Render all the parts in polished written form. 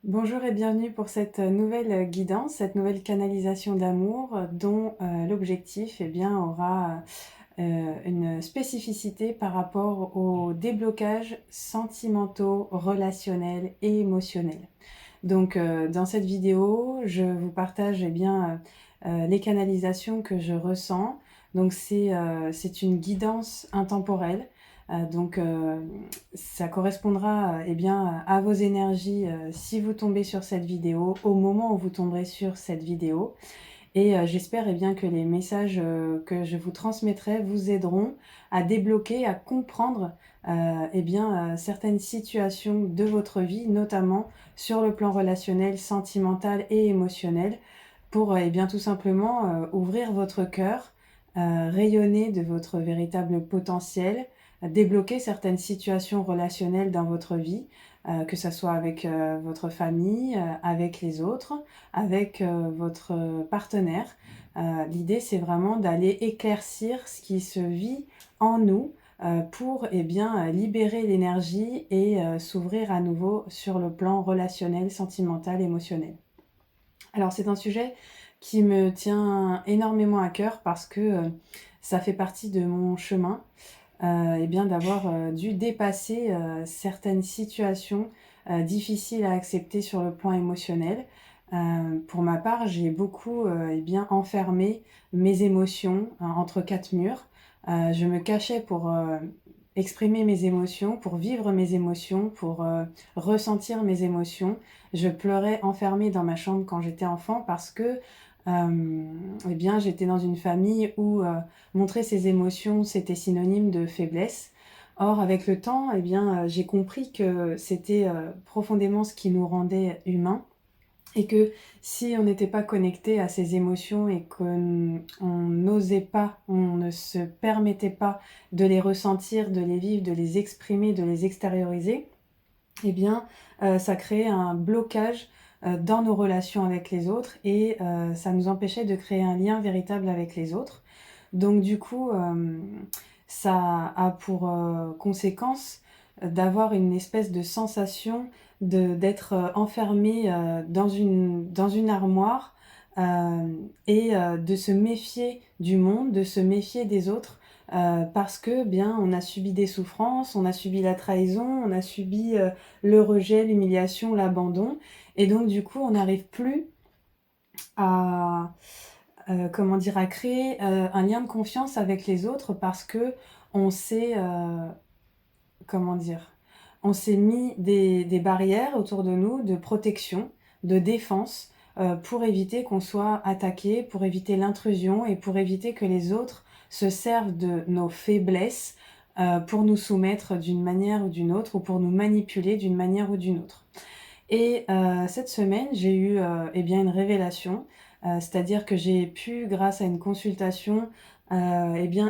Bonjour et bienvenue pour cette nouvelle guidance, cette nouvelle canalisation d'amour dont l'objectif aura une spécificité par rapport aux déblocages sentimentaux, relationnels et émotionnels. Donc dans cette vidéo, je vous partage les canalisations que je ressens. Donc c'est une guidance intemporelle. Ça correspondra à vos énergies si vous tombez sur cette vidéo, au moment où vous tomberez sur cette vidéo. Et j'espère que les messages que je vous transmettrai vous aideront à débloquer, à comprendre certaines situations de votre vie, notamment sur le plan relationnel, sentimental et émotionnel, pour tout simplement ouvrir votre cœur, rayonner de votre véritable potentiel, débloquer certaines situations relationnelles dans votre vie, que ça soit avec votre famille, avec les autres, avec votre partenaire. L'idée, c'est vraiment d'aller éclaircir ce qui se vit en nous pour libérer l'énergie et s'ouvrir à nouveau sur le plan relationnel, sentimental, émotionnel. Alors c'est un sujet qui me tient énormément à cœur parce que ça fait partie de mon chemin, d'avoir dû dépasser certaines situations difficiles à accepter sur le plan émotionnel. Pour ma part, j'ai beaucoup enfermé mes émotions entre quatre murs. Je me cachais pour exprimer mes émotions, pour vivre mes émotions, pour ressentir mes émotions. Je pleurais enfermée dans ma chambre quand j'étais enfant parce que j'étais dans une famille où montrer ses émotions, c'était synonyme de faiblesse. Or, avec le temps, j'ai compris que c'était profondément ce qui nous rendait humains et que si on n'était pas connecté à ces émotions et qu'on n'osait pas, on ne se permettait pas de les ressentir, de les vivre, de les exprimer, de les extérioriser, ça créait un blocage dans nos relations avec les autres et ça nous empêchait de créer un lien véritable avec les autres. Donc du coup, ça a pour conséquence d'avoir une espèce de sensation d'être enfermé dans une armoire et de se méfier du monde, de se méfier des autres parce que bien on a subi des souffrances, on a subi la trahison, on a subi le rejet, l'humiliation, l'abandon et donc du coup on n'arrive plus à à créer un lien de confiance avec les autres parce que on s'est, comment dire? On s'est mis des barrières autour de nous, de protection, de défense, pour éviter qu'on soit attaqué, pour éviter l'intrusion et pour éviter que les autres se servent de nos faiblesses, pour nous soumettre d'une manière ou d'une autre ou pour nous manipuler d'une manière ou d'une autre. Et cette semaine, j'ai eu, une révélation, c'est-à-dire que j'ai pu, grâce à une consultation,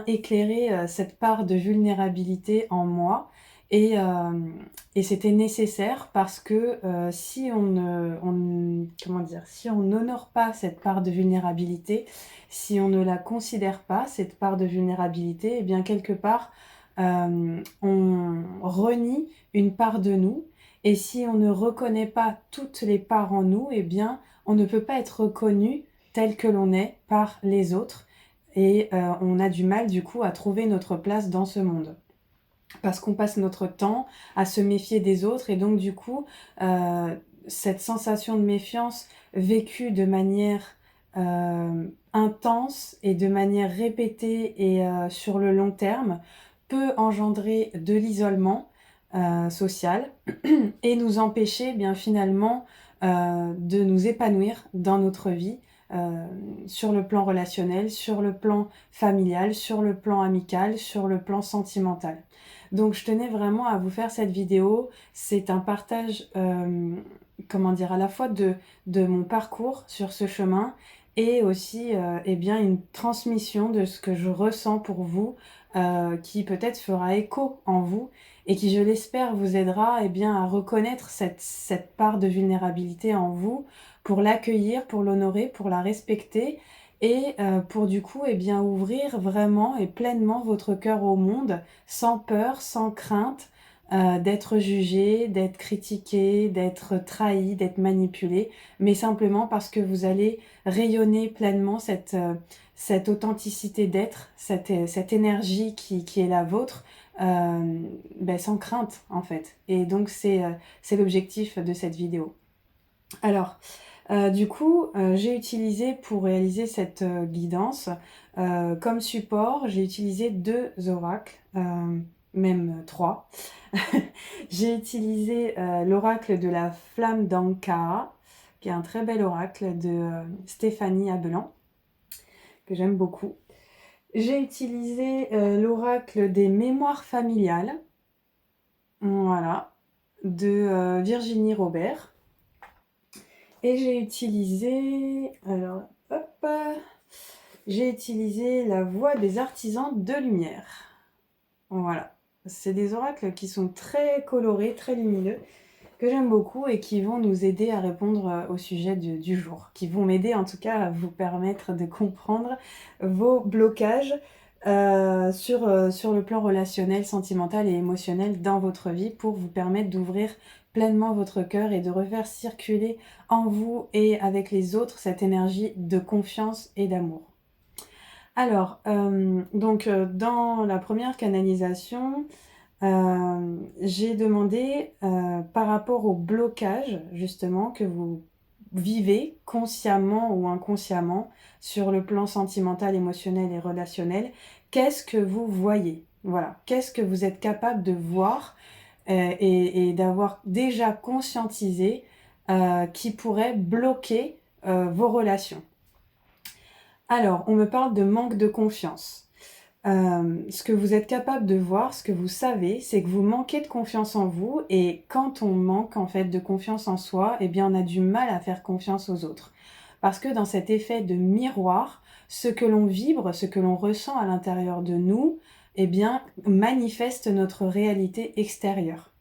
éclairer, cette part de vulnérabilité en moi et c'était nécessaire parce que, si si on n'honore pas cette part de vulnérabilité, si on ne la considère pas, cette part de vulnérabilité quelque part, on renie une part de nous et si on ne reconnaît pas toutes les parts en nous, on ne peut pas être reconnu tel que l'on est par les autres et on a du mal du coup à trouver notre place dans ce monde. Parce qu'on passe notre temps à se méfier des autres et donc du coup, cette sensation de méfiance vécue de manière, intense et de manière répétée et sur le long terme, peut engendrer de l'isolement, social et nous empêcher finalement, de nous épanouir dans notre vie, sur le plan relationnel, sur le plan familial, sur le plan amical, sur le plan sentimental. Donc je tenais vraiment à vous faire cette vidéo. C'est un partage, à la fois de mon parcours sur ce chemin et aussi, une transmission de ce que je ressens pour vous, qui peut-être fera écho en vous et qui, je l'espère, vous aidera à reconnaître cette part de vulnérabilité en vous, pour l'accueillir, pour l'honorer, pour la respecter et pour du coup, ouvrir vraiment et pleinement votre cœur au monde, sans peur, sans crainte, d'être jugé, d'être critiqué, d'être trahi, d'être manipulé, mais simplement parce que vous allez rayonner pleinement cette authenticité d'être, cette énergie qui est la vôtre, sans crainte en fait. Et donc c'est l'objectif de cette vidéo. Alors, du coup, j'ai utilisé pour réaliser cette guidance, comme support, j'ai utilisé 2 oracles, même 3. J'ai utilisé l'oracle de la flamme d'Ankara, qui est un très bel oracle de Stéphanie Abelan, que j'aime beaucoup. J'ai utilisé l'oracle des mémoires familiales, voilà, de Virginie Robert. Et j'ai utilisé, alors, hop, j'ai utilisé la voix des artisans de lumière. Voilà, c'est des oracles qui sont très colorés, très lumineux, que j'aime beaucoup et qui vont nous aider à répondre au sujet du jour, qui vont m'aider en tout cas à vous permettre de comprendre vos blocages sur le plan relationnel, sentimental et émotionnel dans votre vie pour vous permettre d'ouvrir pleinement votre cœur et de refaire circuler en vous et avec les autres cette énergie de confiance et d'amour. Alors, dans la première canalisation, j'ai demandé par rapport au blocage justement que vous vivez consciemment ou inconsciemment sur le plan sentimental, émotionnel et relationnel, qu'est-ce que vous voyez? Voilà, qu'est-ce que vous êtes capable de voir et d'avoir déjà conscientisé qui pourrait bloquer vos relations. Alors, on me parle de manque de confiance. Ce que vous êtes capable de voir, ce que vous savez, c'est que vous manquez de confiance en vous et quand on manque en fait de confiance en soi, eh bien on a du mal à faire confiance aux autres. Parce que dans cet effet de miroir, ce que l'on vibre, ce que l'on ressent à l'intérieur de nous, eh bien manifeste notre réalité extérieure.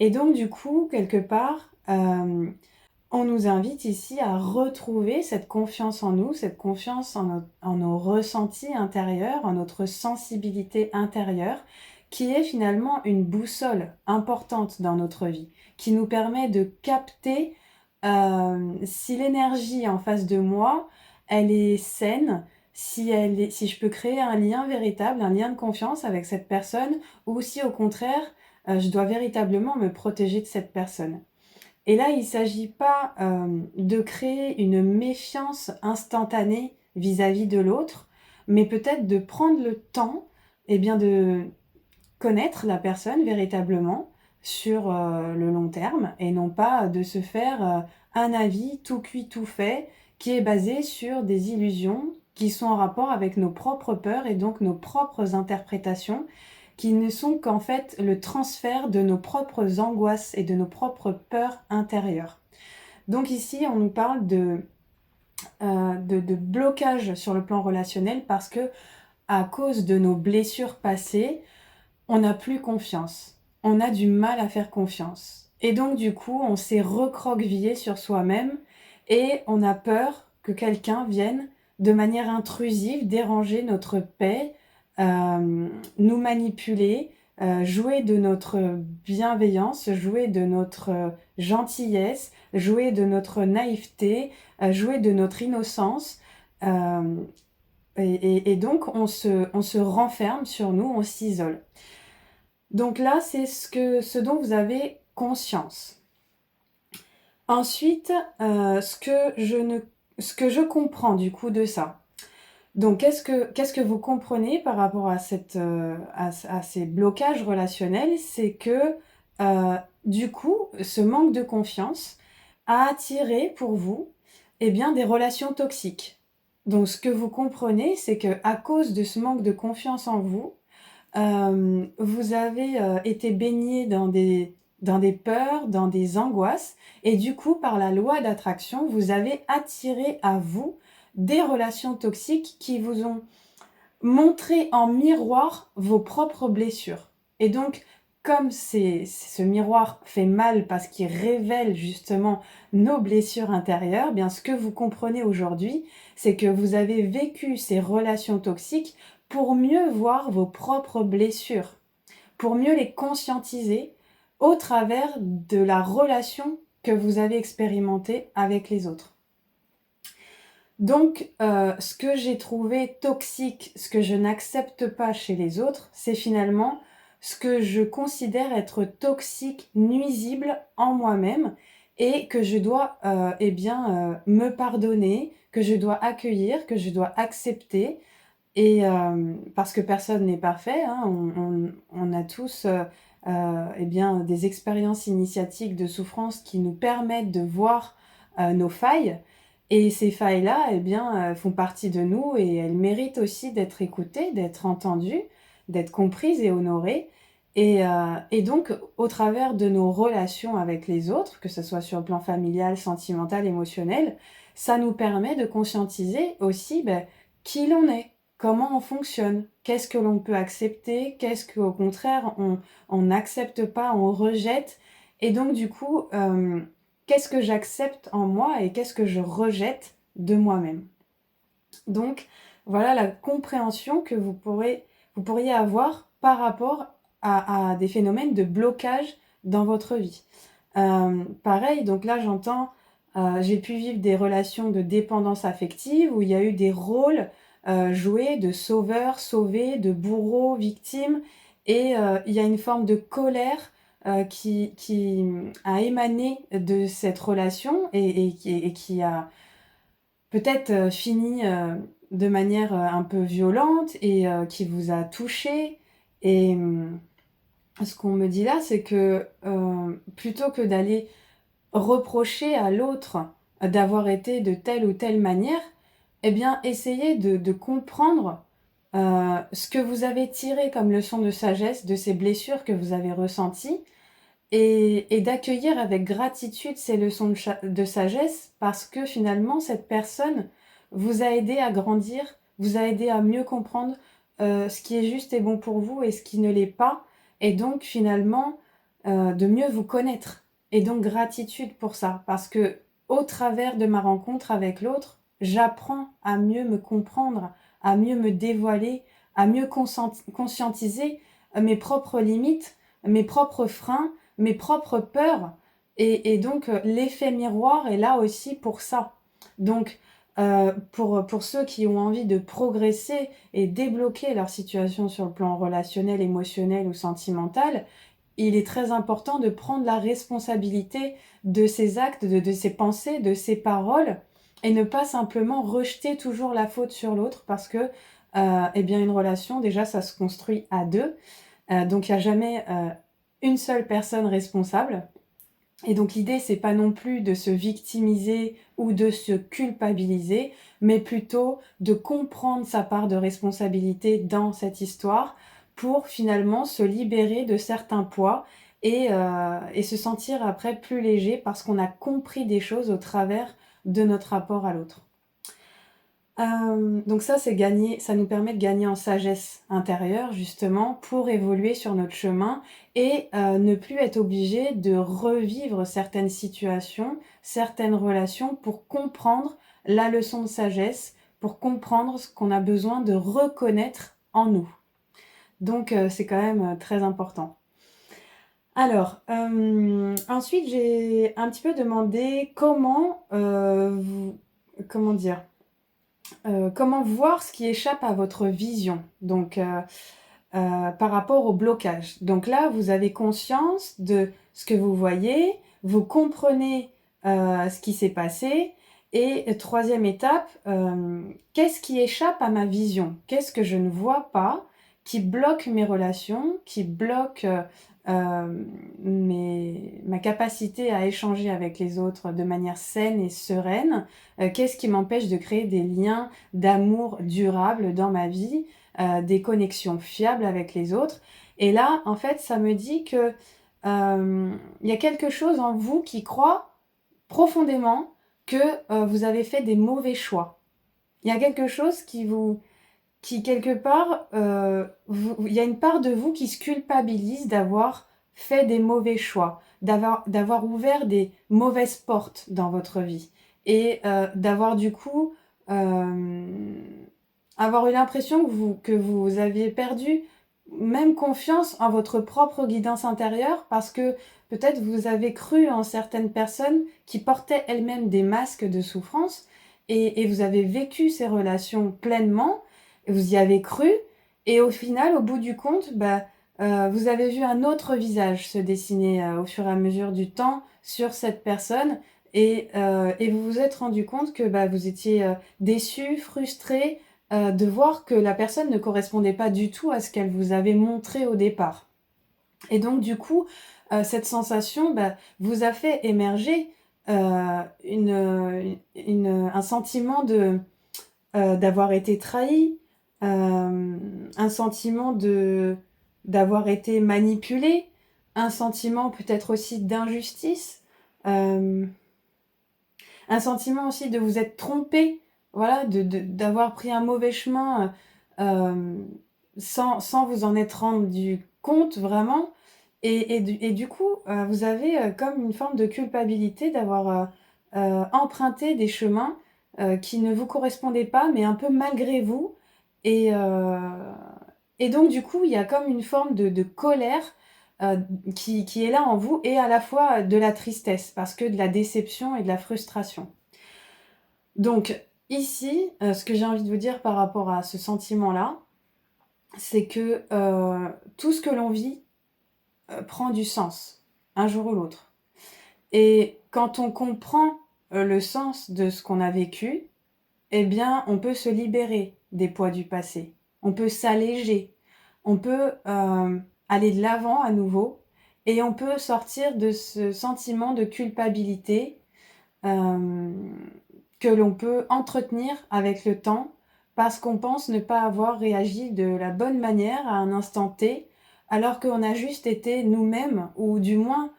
Et donc du coup, quelque part, on nous invite ici à retrouver cette confiance en nous, cette confiance en nos ressentis intérieurs, en notre sensibilité intérieure, qui est finalement une boussole importante dans notre vie, qui nous permet de capter si l'énergie en face de moi, elle est saine, si je peux créer un lien véritable, un lien de confiance avec cette personne, ou si au contraire, je dois véritablement me protéger de cette personne. Et là, il ne s'agit pas de créer une méfiance instantanée vis-à-vis de l'autre, mais peut-être de prendre le temps de connaître la personne véritablement sur le long terme et non pas de se faire un avis tout cuit, tout fait, qui est basé sur des illusions qui sont en rapport avec nos propres peurs et donc nos propres interprétations qui ne sont qu'en fait le transfert de nos propres angoisses et de nos propres peurs intérieures. Donc ici, on nous parle de blocage sur le plan relationnel parce que à cause de nos blessures passées, on n'a plus confiance. On a du mal à faire confiance. Et donc du coup, on s'est recroquevillé sur soi-même et on a peur que quelqu'un vienne de manière intrusive déranger notre paix, nous manipuler, jouer de notre bienveillance, jouer de notre gentillesse, jouer de notre naïveté, jouer de notre innocence. Et donc, on se renferme sur nous, on s'isole. Donc là, c'est ce dont vous avez conscience. Ensuite, ce que je comprends du coup de ça. Donc, qu'est-ce que vous comprenez par rapport à ces blocages relationnels? C'est que, du coup, ce manque de confiance a attiré pour vous, eh bien, des relations toxiques. Donc, ce que vous comprenez, c'est qu'à cause de ce manque de confiance en vous, vous avez été baigné dans des peurs, dans des angoisses, et du coup, par la loi d'attraction, vous avez attiré à vous des relations toxiques qui vous ont montré en miroir vos propres blessures. Et donc, comme ce miroir fait mal parce qu'il révèle justement nos blessures intérieures, bien ce que vous comprenez aujourd'hui, c'est que vous avez vécu ces relations toxiques pour mieux voir vos propres blessures, pour mieux les conscientiser au travers de la relation que vous avez expérimentée avec les autres. Donc, ce que j'ai trouvé toxique, ce que je n'accepte pas chez les autres, c'est finalement ce que je considère être toxique, nuisible en moi-même et que je dois, me pardonner, que je dois accueillir, que je dois accepter et parce que personne n'est parfait, hein. On a tous, des expériences initiatiques de souffrance qui nous permettent de voir, nos failles et ces failles-là, font partie de nous et elles méritent aussi d'être écoutées, d'être entendues, d'être comprises et honorées et donc au travers de nos relations avec les autres, que ce soit sur le plan familial, sentimental, émotionnel, ça nous permet de conscientiser aussi, qui l'on est. Comment on fonctionne? Qu'est-ce que l'on peut accepter? Qu'est-ce qu'au contraire on n'accepte pas, on rejette? Et donc du coup, qu'est-ce que j'accepte en moi et qu'est-ce que je rejette de moi-même? Donc voilà la compréhension que vous pourriez avoir par rapport à des phénomènes de blocage dans votre vie. Pareil, donc là j'entends, j'ai pu vivre des relations de dépendance affective où il y a eu des rôles jouer de sauveur, sauvé, de bourreau, victime et il y a une forme de colère, qui a émané de cette relation et qui a peut-être, fini, de manière, un peu violente et qui vous a touché et ce qu'on me dit là, c'est que, plutôt que d'aller reprocher à l'autre d'avoir été de telle ou telle manière, essayez de comprendre, ce que vous avez tiré comme leçon de sagesse de ces blessures que vous avez ressenties et d'accueillir avec gratitude ces leçons de sagesse parce que finalement cette personne vous a aidé à grandir, vous a aidé à mieux comprendre, ce qui est juste et bon pour vous et ce qui ne l'est pas et donc finalement, de mieux vous connaître et donc gratitude pour ça. Parce que au travers de ma rencontre avec l'autre, j'apprends à mieux me comprendre, à mieux me dévoiler, à mieux conscientiser, mes propres limites, mes propres freins, mes propres peurs et donc l'effet miroir est là aussi pour ça. Donc pour ceux qui ont envie de progresser et débloquer leur situation sur le plan relationnel, émotionnel ou sentimental, il est très important de prendre la responsabilité de ses actes, de ses pensées, de ses paroles et ne pas simplement rejeter toujours la faute sur l'autre parce que, une relation déjà ça se construit à 2, donc il y a jamais, une seule personne responsable et donc l'idée c'est pas non plus de se victimiser ou de se culpabiliser, mais plutôt de comprendre sa part de responsabilité dans cette histoire pour finalement se libérer de certains poids et se sentir après plus léger parce qu'on a compris des choses au travers de notre rapport à l'autre. Donc ça, c'est gagner ça nous permet de gagner en sagesse intérieure justement pour évoluer sur notre chemin et ne plus être obligé de revivre certaines situations, certaines relations pour comprendre la leçon de sagesse, pour comprendre ce qu'on a besoin de reconnaître en nous. Donc c'est quand même, très important. Alors, ensuite j'ai un petit peu demandé comment dire? Comment voir ce qui échappe à votre vision? Donc, par rapport au blocage. Donc là, vous avez conscience de ce que vous voyez, vous comprenez, ce qui s'est passé et 3e étape, qu'est-ce qui échappe à ma vision? Qu'est-ce que je ne vois pas qui bloque mes relations, qui bloque, ma capacité à échanger avec les autres de manière saine et sereine? Qu'est-ce qui m'empêche de créer des liens d'amour durables dans ma vie? Des connexions fiables avec les autres et là, en fait, ça me dit que, il y a quelque chose en vous qui croit profondément que, vous avez fait des mauvais choix. Il y a quelque chose qui quelque part, il y a une part de vous qui se culpabilise d'avoir fait des mauvais choix, d'avoir ouvert des mauvaises portes dans votre vie et d'avoir du coup, avoir eu l'impression que vous aviez perdu même confiance en votre propre guidance intérieure parce que peut-être vous avez cru en certaines personnes qui portaient elles-mêmes des masques de souffrance et vous avez vécu ces relations pleinement, et vous y avez cru et au final, au bout du compte, vous avez vu un autre visage se dessiner, au fur et à mesure du temps sur cette personne et vous vous êtes rendu compte que, vous étiez, déçus, frustrés, de voir que la personne ne correspondait pas du tout à ce qu'elle vous avait montré au départ. Et donc du coup, cette sensation, vous a fait émerger, un sentiment d'avoir été trahi, un sentiment d'avoir été manipulé, un sentiment peut-être aussi d'injustice, hem, un sentiment aussi de vous être trompé, voilà, d'avoir pris un mauvais chemin, sans vous en être rendu compte vraiment et du coup, vous avez, comme une forme de culpabilité d'avoir, emprunté des chemins, qui ne vous correspondaient pas, mais un peu malgré vous et heu et donc du coup, il y a comme une forme de colère, qui est là en vous et à la fois, de la tristesse parce que de la déception et de la frustration. Donc ici, ce que j'ai envie de vous dire par rapport à ce sentiment-là, c'est que, tout ce que l'on vit, prend du sens, un jour ou l'autre. Et quand on comprend, le sens de ce qu'on a vécu, eh bien, on peut se libérer des poids du passé. On peut s'alléger. On peut, aller de l'avant à nouveau et on peut sortir de ce sentiment de culpabilité, hem, que l'on peut entretenir avec le temps parce qu'on pense ne pas avoir réagi de la bonne manière à un instant T, alors qu'on a juste été nous-mêmes ou du moins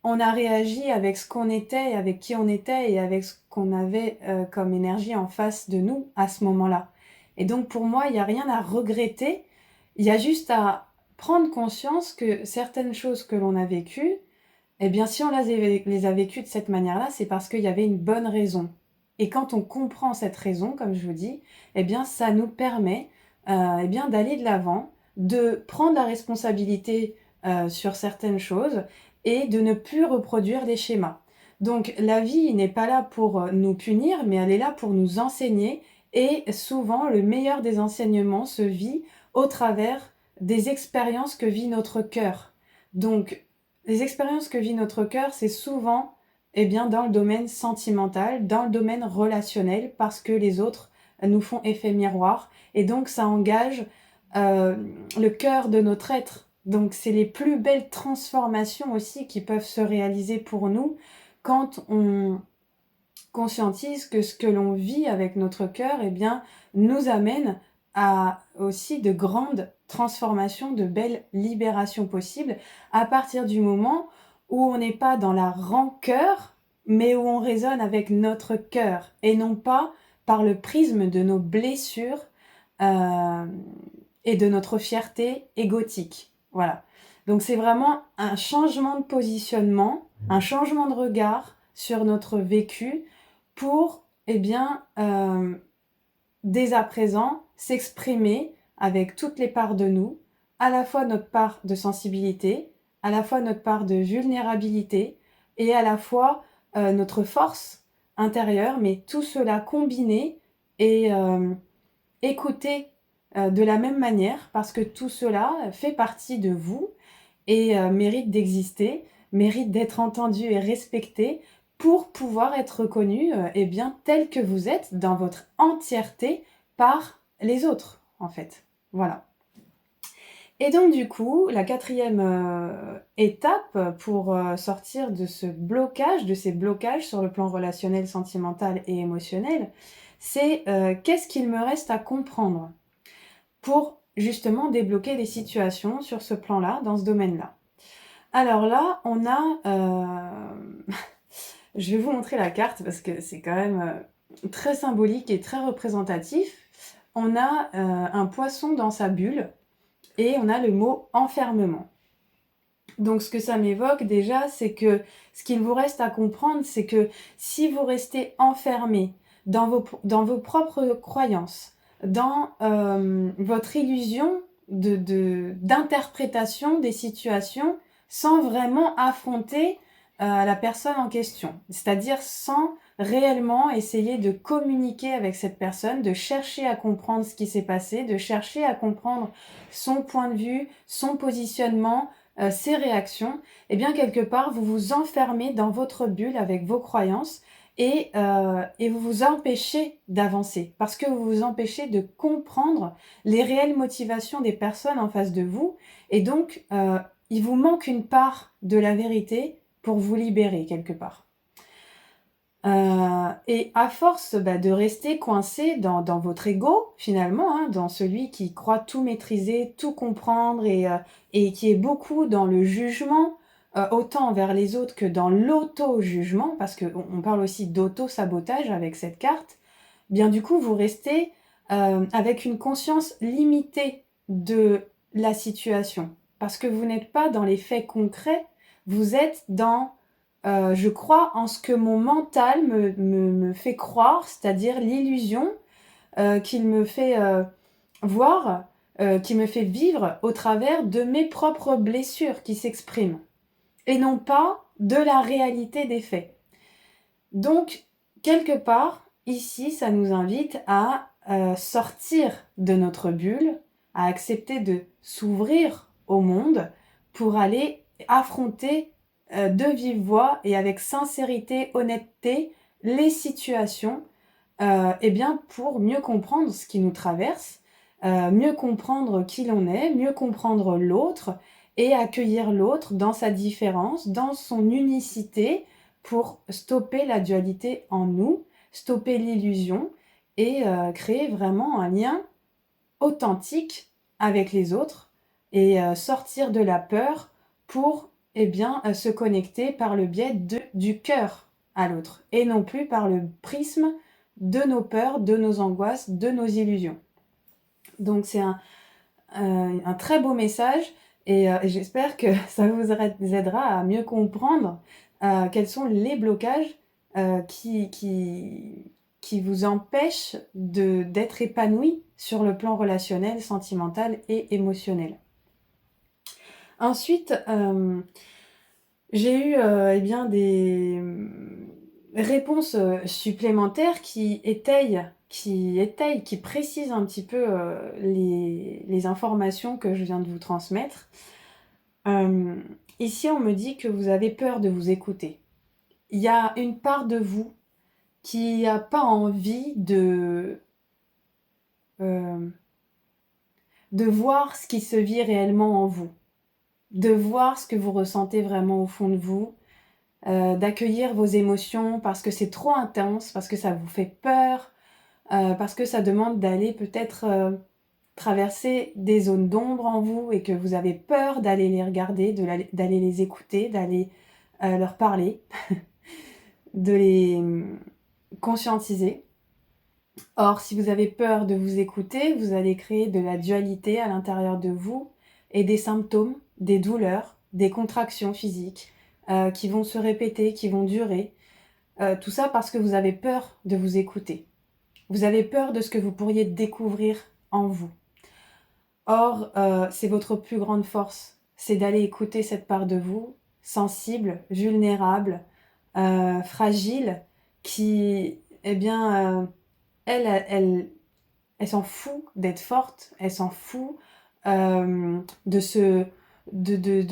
on a réagi avec ce qu'on était, avec qui on était et avec ce qu'on avait, comme énergie en face de nous à ce moment-là. Et donc pour moi, il y a rien à regretter, il y a juste à prendre conscience que certaines choses que l'on a vécues, eh bien si on les a vécues de cette manière-là, c'est parce qu'il y avait une bonne raison. Et quand on comprend cette raison, comme je vous dis, eh bien ça nous permet, eh bien d'aller de l'avant, de prendre la responsabilité, sur certaines choses et de ne plus reproduire des schémas. Donc la vie n'est pas là pour, nous punir, mais elle est là pour nous enseigner et souvent le meilleur des enseignements se vit au travers des expériences que vit notre cœur. Donc les expériences que vit notre cœur, c'est souvent, eh bien, dans le domaine sentimental, dans le domaine relationnel, parce que les autres nous font effet miroir et donc ça engage, le cœur de notre être. Donc c'est les plus belles transformations aussi qui peuvent se réaliser pour nous quand on conscientise que ce que l'on vit avec notre cœur, eh bien, nous amène à aussi de grandes transformations, de belles libérations possibles, à partir du moment où on n'est pas dans la rancœur, mais où on raisonne avec notre cœur et non pas par le prisme de nos blessures, hem et de notre fierté égotique. Voilà. Donc c'est vraiment un changement de positionnement, un changement de regard sur notre vécu pour, eh bien, dès à présent, s'exprimer avec toutes les parts de nous, à la fois notre part de sensibilité, à la fois notre part de vulnérabilité et à la fois, notre force intérieure, mais tout cela combiné et écouter, de la même manière parce que tout cela fait partie de vous et mérite d'exister, mérite d'être entendu et respecté pour pouvoir être reconnu, eh bien, tel que vous êtes dans votre entièreté par les autres, en fait. Voilà. Et donc du coup, la quatrième étape pour, sortir de ce blocage, de ces blocages sur le plan relationnel, sentimental et émotionnel, c'est, qu'est-ce qu'il me reste à comprendre? Pour justement débloquer des situations sur ce plan-là, dans ce domaine-là. Alors là, on a, je vais vous montrer la carte parce que c'est quand même, très symbolique et très représentatif. On a, un poisson dans sa bulle et on a le mot enfermement. Donc ce que ça m'évoque déjà, c'est que ce qu'il vous reste à comprendre, c'est que si vous restez enfermé dans vos propres croyances, dans, votre illusion d'interprétation des situations sans vraiment affronter la personne en question. C'est-à-dire sans réellement essayer de communiquer avec cette personne, de chercher à comprendre ce qui s'est passé, de chercher à comprendre son point de vue, son positionnement, ses réactions. Eh bien, quelque part, vous vous enfermez dans votre bulle avec vos croyances et vous vous empêchez d'avancer parce que vous vous empêchez de comprendre les réelles motivations des personnes en face de vous et donc il vous manque une part de la vérité pour vous libérer quelque part. Et à force de rester coincé dans votre ego finalement, hein, dans celui qui croit tout maîtriser, tout comprendre et qui est beaucoup dans le jugement, autant envers les autres que dans l'auto-jugement, parce qu'on parle aussi d'auto-sabotage avec cette carte, bien du coup vous restez avec une conscience limitée de la situation. Parce que vous n'êtes pas dans les faits concrets, vous êtes dans je crois en ce que mon mental me fait croire, c'est-à-dire l'illusion qu'il me fait voir, qu'il me fait vivre au travers de mes propres blessures qui s'expriment, et non pas de la réalité des faits. Donc, quelque part, ici, ça nous invite à sortir de notre bulle, à accepter de s'ouvrir au monde pour aller affronter de vive voix et avec sincérité, honnêteté, les situations, eh bien, pour mieux comprendre ce qui nous traverse, mieux comprendre qui l'on est, mieux comprendre l'autre et accueillir l'autre dans sa différence, dans son unicité, pour stopper la dualité en nous, stopper l'illusion et créer vraiment un lien authentique avec les autres et sortir de la peur pour se connecter par le biais du cœur à l'autre et non plus par le prisme de nos peurs, de nos angoisses, de nos illusions. Donc c'est un très beau message et j'espère que ça vous aidera à mieux comprendre quels sont les blocages qui vous empêchent d'être épanoui sur le plan relationnel, sentimental et émotionnel. Ensuite, j'ai eu des réponses supplémentaires qui étayent, qui précisent un petit peu les informations que je viens de vous transmettre. Ici, on me dit que vous avez peur de vous écouter. Il y a une part de vous qui n'a pas envie de voir ce qui se vit réellement en vous, de voir ce que vous ressentez vraiment au fond de vous, d'accueillir vos émotions parce que c'est trop intense, parce que ça vous fait peur, parce que ça demande d'aller peut-être traverser des zones d'ombre en vous et que vous avez peur d'aller les regarder, d'aller les écouter, d'aller leur parler, de les conscientiser. Or, si vous avez peur de vous écouter, vous allez créer de la dualité à l'intérieur de vous et des symptômes, des douleurs, des contractions physiques qui vont se répéter, qui vont durer. Tout ça parce que vous avez peur de vous écouter. Vous avez peur de ce que vous pourriez découvrir en vous. Or, c'est votre plus grande force, c'est d'aller écouter cette part de vous, sensible, vulnérable, fragile, qui, elle s'en fout d'être forte, elle s'en fout de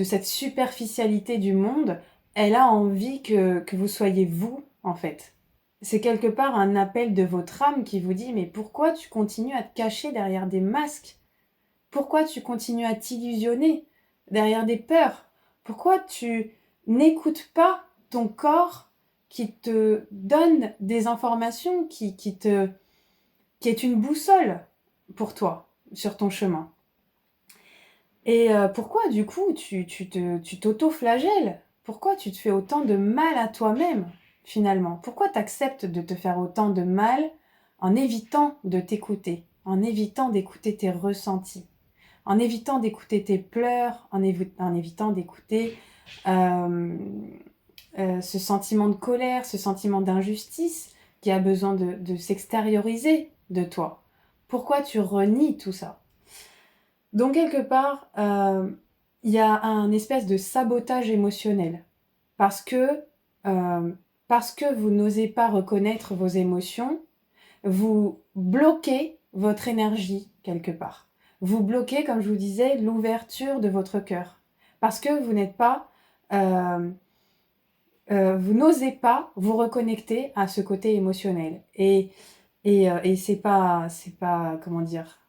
cette superficialité du monde. Elle a envie que vous soyez vous, en fait. C'est quelque part un appel de votre âme qui vous dit « Mais pourquoi tu continues à te cacher derrière des masques ? Pourquoi tu continues à t'illusionner derrière des peurs ? Pourquoi tu n'écoutes pas ton corps qui te donne des informations, qui est une boussole pour toi sur ton chemin ? Et pourquoi du coup tu t'auto-flagelles ? Pourquoi tu te fais autant de mal à toi-même finalement ? Pourquoi tu acceptes de te faire autant de mal en évitant de t'écouter, en évitant d'écouter tes ressentis, en évitant d'écouter tes pleurs, en évitant d'écouter ce sentiment de colère, ce sentiment d'injustice qui a besoin de s'extérioriser de toi ? Pourquoi tu renies tout ça ? Donc quelque part, il y a un espèce de sabotage émotionnel parce que, vous n'osez pas reconnaître vos émotions, vous bloquez votre énergie quelque part. Vous bloquez, comme je vous disais, l'ouverture de votre cœur parce que vous n'êtes pas, vous n'osez pas vous reconnecter à ce côté émotionnel et c'est pas comment dire?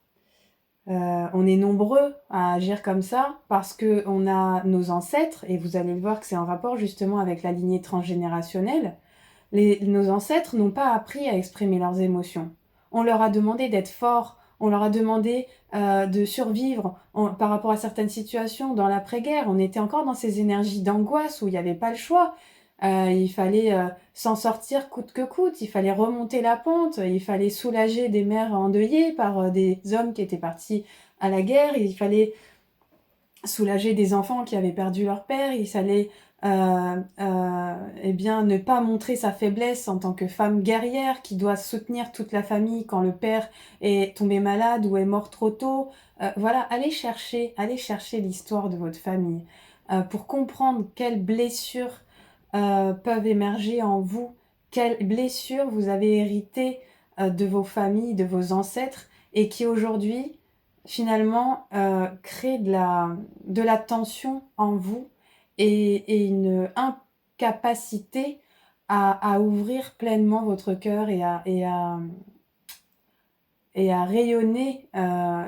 On est nombreux à agir comme ça parce qu'on a nos ancêtres et vous allez le voir que c'est en rapport justement avec la lignée transgénérationnelle. Nos ancêtres n'ont pas appris à exprimer leurs émotions. On leur a demandé d'être forts, on leur a demandé, de survivre par rapport à certaines situations. Dans l'après-guerre, on était encore dans ces énergies d'angoisse où il y avait pas le choix. Il fallait, s'en sortir coûte que coûte, il fallait remonter la pente, il fallait soulager des mères endeuillées par, des hommes qui étaient partis à la guerre, il fallait soulager des enfants qui avaient perdu leur père, il fallait eh bien, ne pas montrer sa faiblesse en tant que femme guerrière qui doit soutenir toute la famille quand le père est tombé malade ou est mort trop tôt. Voilà, allez chercher l'histoire de votre famille pour comprendre quelles blessures peuvent émerger en vous, quelles blessures vous avez héritées de vos familles, de vos ancêtres et qui aujourd'hui finalement créent de la tension en vous et une incapacité à ouvrir pleinement votre cœur et à rayonner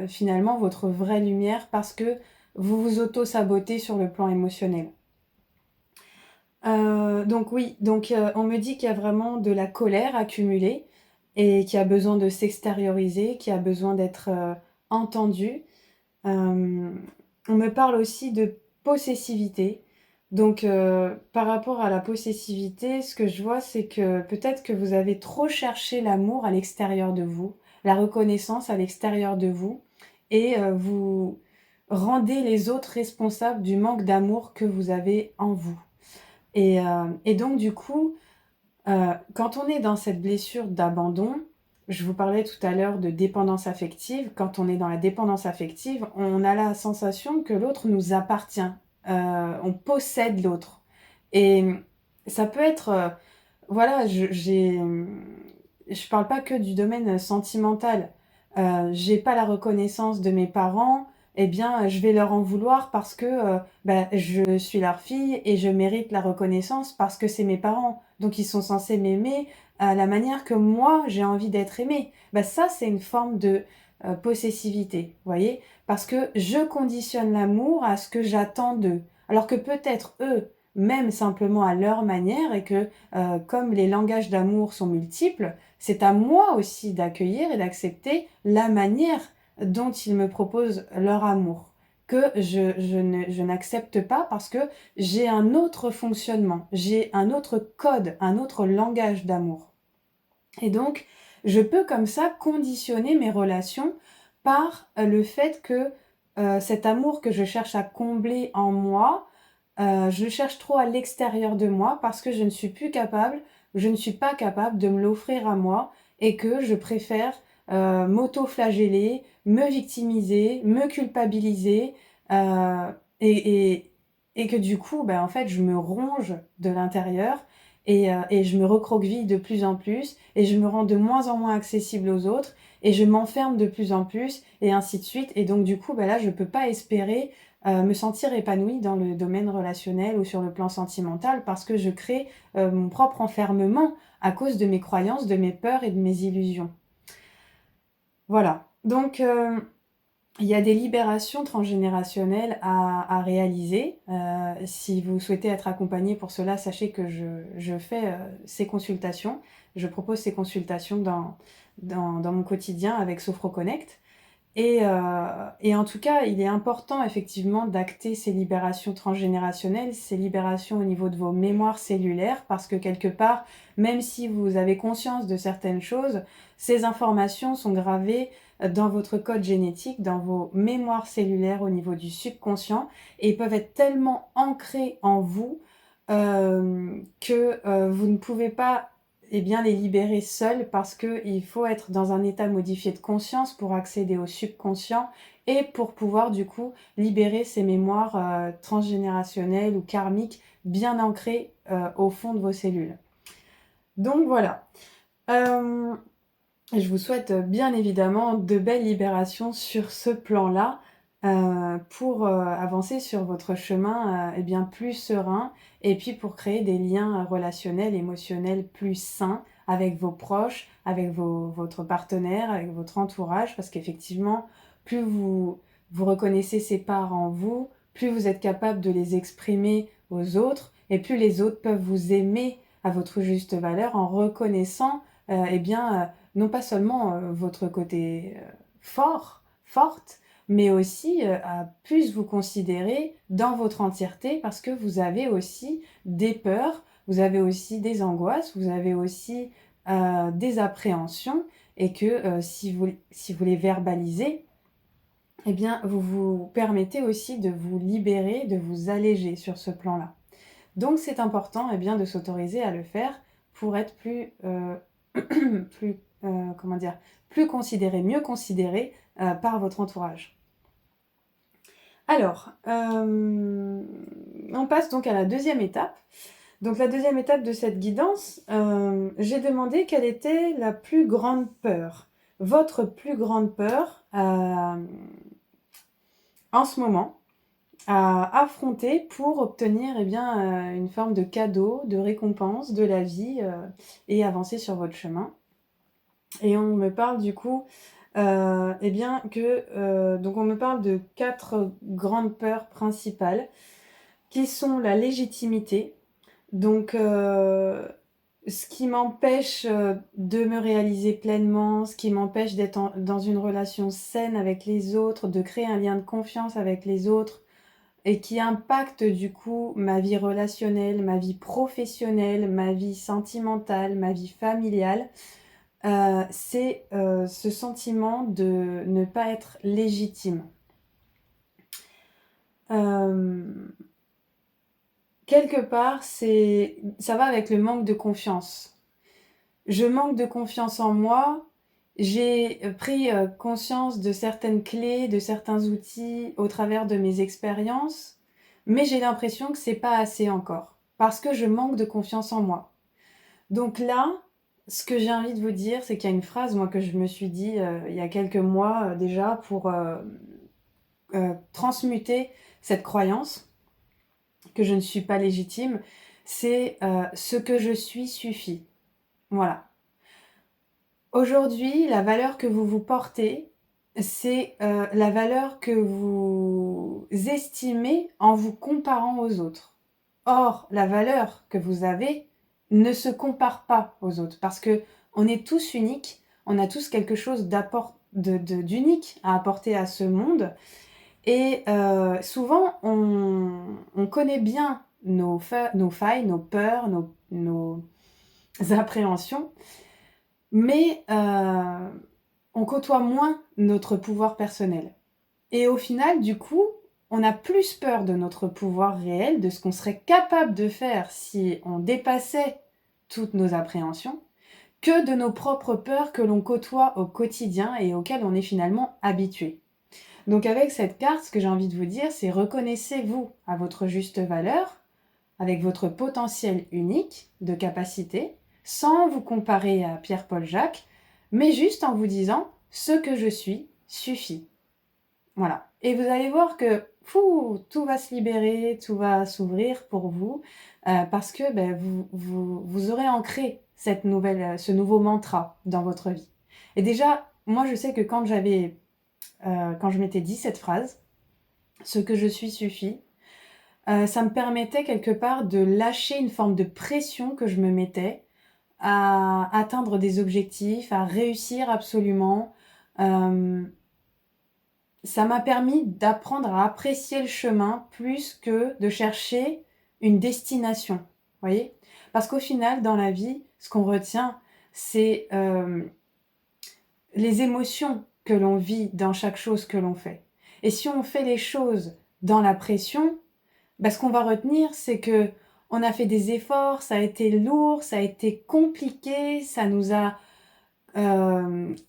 finalement votre vraie lumière parce que vous vous auto-sabotez sur le plan émotionnel. Donc oui, on me dit qu'il y a vraiment de la colère accumulée et qui a besoin de s'extérioriser, qui a besoin d'être entendue. On me parle aussi de possessivité. Donc, par rapport à la possessivité, ce que je vois, c'est que peut-être que vous avez trop cherché l'amour à l'extérieur de vous, la reconnaissance à l'extérieur de vous, et vous rendez les autres responsables du manque d'amour que vous avez en vous. Et donc, du coup, quand on est dans cette blessure d'abandon, je vous parlais tout à l'heure de dépendance affective. Quand on est dans la dépendance affective, on a la sensation que l'autre nous appartient. On possède l'autre. Et ça peut être, voilà, je parle pas que du domaine sentimental. J'ai pas la reconnaissance de mes parents, eh bien, je vais leur en vouloir parce que je suis leur fille et je mérite la reconnaissance parce que c'est mes parents. Donc, ils sont censés m'aimer à la manière que moi, j'ai envie d'être aimée. Ça, c'est une forme de possessivité, vous voyez? Parce que je conditionne l'amour à ce que j'attends d'eux. Alors que peut-être eux m'aiment simplement à leur manière et que comme les langages d'amour sont multiples, c'est à moi aussi d'accueillir et d'accepter la manière dont ils me proposent leur amour, que je n'accepte pas parce que j'ai un autre fonctionnement, j'ai un autre code, un autre langage d'amour. Et donc, je peux comme ça conditionner mes relations par le fait que cet amour que je cherche à combler en moi, je le cherche trop à l'extérieur de moi parce que je ne suis pas capable de me l'offrir à moi et que je préfère m'auto-flageller, me victimiser, me culpabiliser euh, et, et, et que du coup, en fait, je me ronge de l'intérieur et je me recroqueville de plus en plus et je me rends de moins en moins accessible aux autres et je m'enferme de plus en plus et ainsi de suite. Et donc, du coup, là, je ne peux pas espérer me sentir épanouie dans le domaine relationnel ou sur le plan sentimental parce que je crée mon propre enfermement à cause de mes croyances, de mes peurs et de mes illusions. Voilà. Donc, il y a des libérations transgénérationnelles à réaliser. Si vous souhaitez être accompagné pour cela, sachez que je fais ces consultations. Je propose ces consultations dans mon quotidien avec SophroConnect. Et en tout cas, il est important effectivement d'acter ces libérations transgénérationnelles, ces libérations au niveau de vos mémoires cellulaires, parce que quelque part, même si vous avez conscience de certaines choses, ces informations sont gravées dans votre code génétique, dans vos mémoires cellulaires au niveau du subconscient, et peuvent être tellement ancrées en vous que vous ne pouvez pas eh bien, les libérer seul parce qu'il faut être dans un état modifié de conscience pour accéder au subconscient et pour pouvoir du coup libérer ces mémoires transgénérationnelles ou karmiques bien ancrées au fond de vos cellules. Donc voilà. Je vous souhaite bien évidemment de belles libérations sur ce plan-là pour avancer sur votre chemin eh bien, plus serein et puis pour créer des liens relationnels, émotionnels plus sains avec vos proches, avec votre partenaire, avec votre entourage, parce qu'effectivement, plus vous reconnaissez ces parts en vous, plus vous êtes capable de les exprimer aux autres et plus les autres peuvent vous aimer à votre juste valeur en reconnaissant eh bien, non pas seulement votre côté forte, mais aussi à plus vous considérer dans votre entièreté parce que vous avez aussi des peurs, vous avez aussi des angoisses, vous avez aussi des appréhensions et que si vous les verbalisez, eh bien, vous vous permettez aussi de vous libérer, de vous alléger sur ce plan-là. Donc c'est important eh bien, de s'autoriser à le faire pour être plus, comment dire, plus considéré, mieux considéré par votre entourage. Alors, on passe donc à la deuxième étape. Donc la deuxième étape de cette guidance, j'ai demandé quelle était la plus grande peur, votre plus grande peur en ce moment, à affronter pour obtenir eh bien, une forme de cadeau, de récompense de la vie et avancer sur votre chemin. Et on me parle du coup, eh bien donc on me parle de 4 grandes peurs principales qui sont la légitimité. Donc ce qui m'empêche de me réaliser pleinement, ce qui m'empêche d'être dans une relation saine avec les autres, de créer un lien de confiance avec les autres, et qui impacte du coup ma vie relationnelle, ma vie professionnelle, ma vie sentimentale, ma vie familiale, c'est ce sentiment de ne pas être légitime. Quelque part, ça va avec le manque de confiance. Je manque de confiance en moi. J'ai pris conscience de certaines clés, de certains outils au travers de mes expériences, mais j'ai l'impression que c'est pas assez encore, parce que je manque de confiance en moi. Donc là, ce que j'ai envie de vous dire, c'est qu'il y a une phrase, moi, que je me suis dit il y a quelques mois déjà pour transmuter cette croyance que je ne suis pas légitime, c'est ce que je suis suffit. Voilà. Aujourd'hui, la valeur que vous vous portez, c'est la valeur que vous estimez en vous comparant aux autres. Or, la valeur que vous avez ne se compare pas aux autres parce que on est tous uniques, on a tous quelque chose d'unique à apporter à ce monde et souvent on connaît bien nos failles, nos peurs, nos appréhensions, mais on côtoie moins notre pouvoir personnel. Et au final, du coup, on a plus peur de notre pouvoir réel, de ce qu'on serait capable de faire si on dépassait toutes nos appréhensions, que de nos propres peurs que l'on côtoie au quotidien et auxquelles on est finalement habitué. Donc avec cette carte, ce que j'ai envie de vous dire, c'est reconnaissez-vous à votre juste valeur, avec votre potentiel unique de capacité, sans vous comparer à Pierre-Paul Jacques, mais juste en vous disant « ce que je suis suffit ». Voilà. Et vous allez voir que tout va se libérer, tout va s'ouvrir pour vous, parce que vous aurez ancré ce nouveau mantra dans votre vie. Et déjà, moi je sais que quand je m'étais dit cette phrase, « ce que je suis suffit », ça me permettait quelque part de lâcher une forme de pression que je me mettais à atteindre des objectifs, à réussir absolument. Ça m'a permis d'apprendre à apprécier le chemin plus que de chercher une destination, voyez? Parce qu'au final, dans la vie, ce qu'on retient, c'est les émotions que l'on vit dans chaque chose que l'on fait. Et si on fait les choses dans la pression, ce qu'on va retenir, c'est que on a fait des efforts, ça a été lourd, ça a été compliqué, ça nous a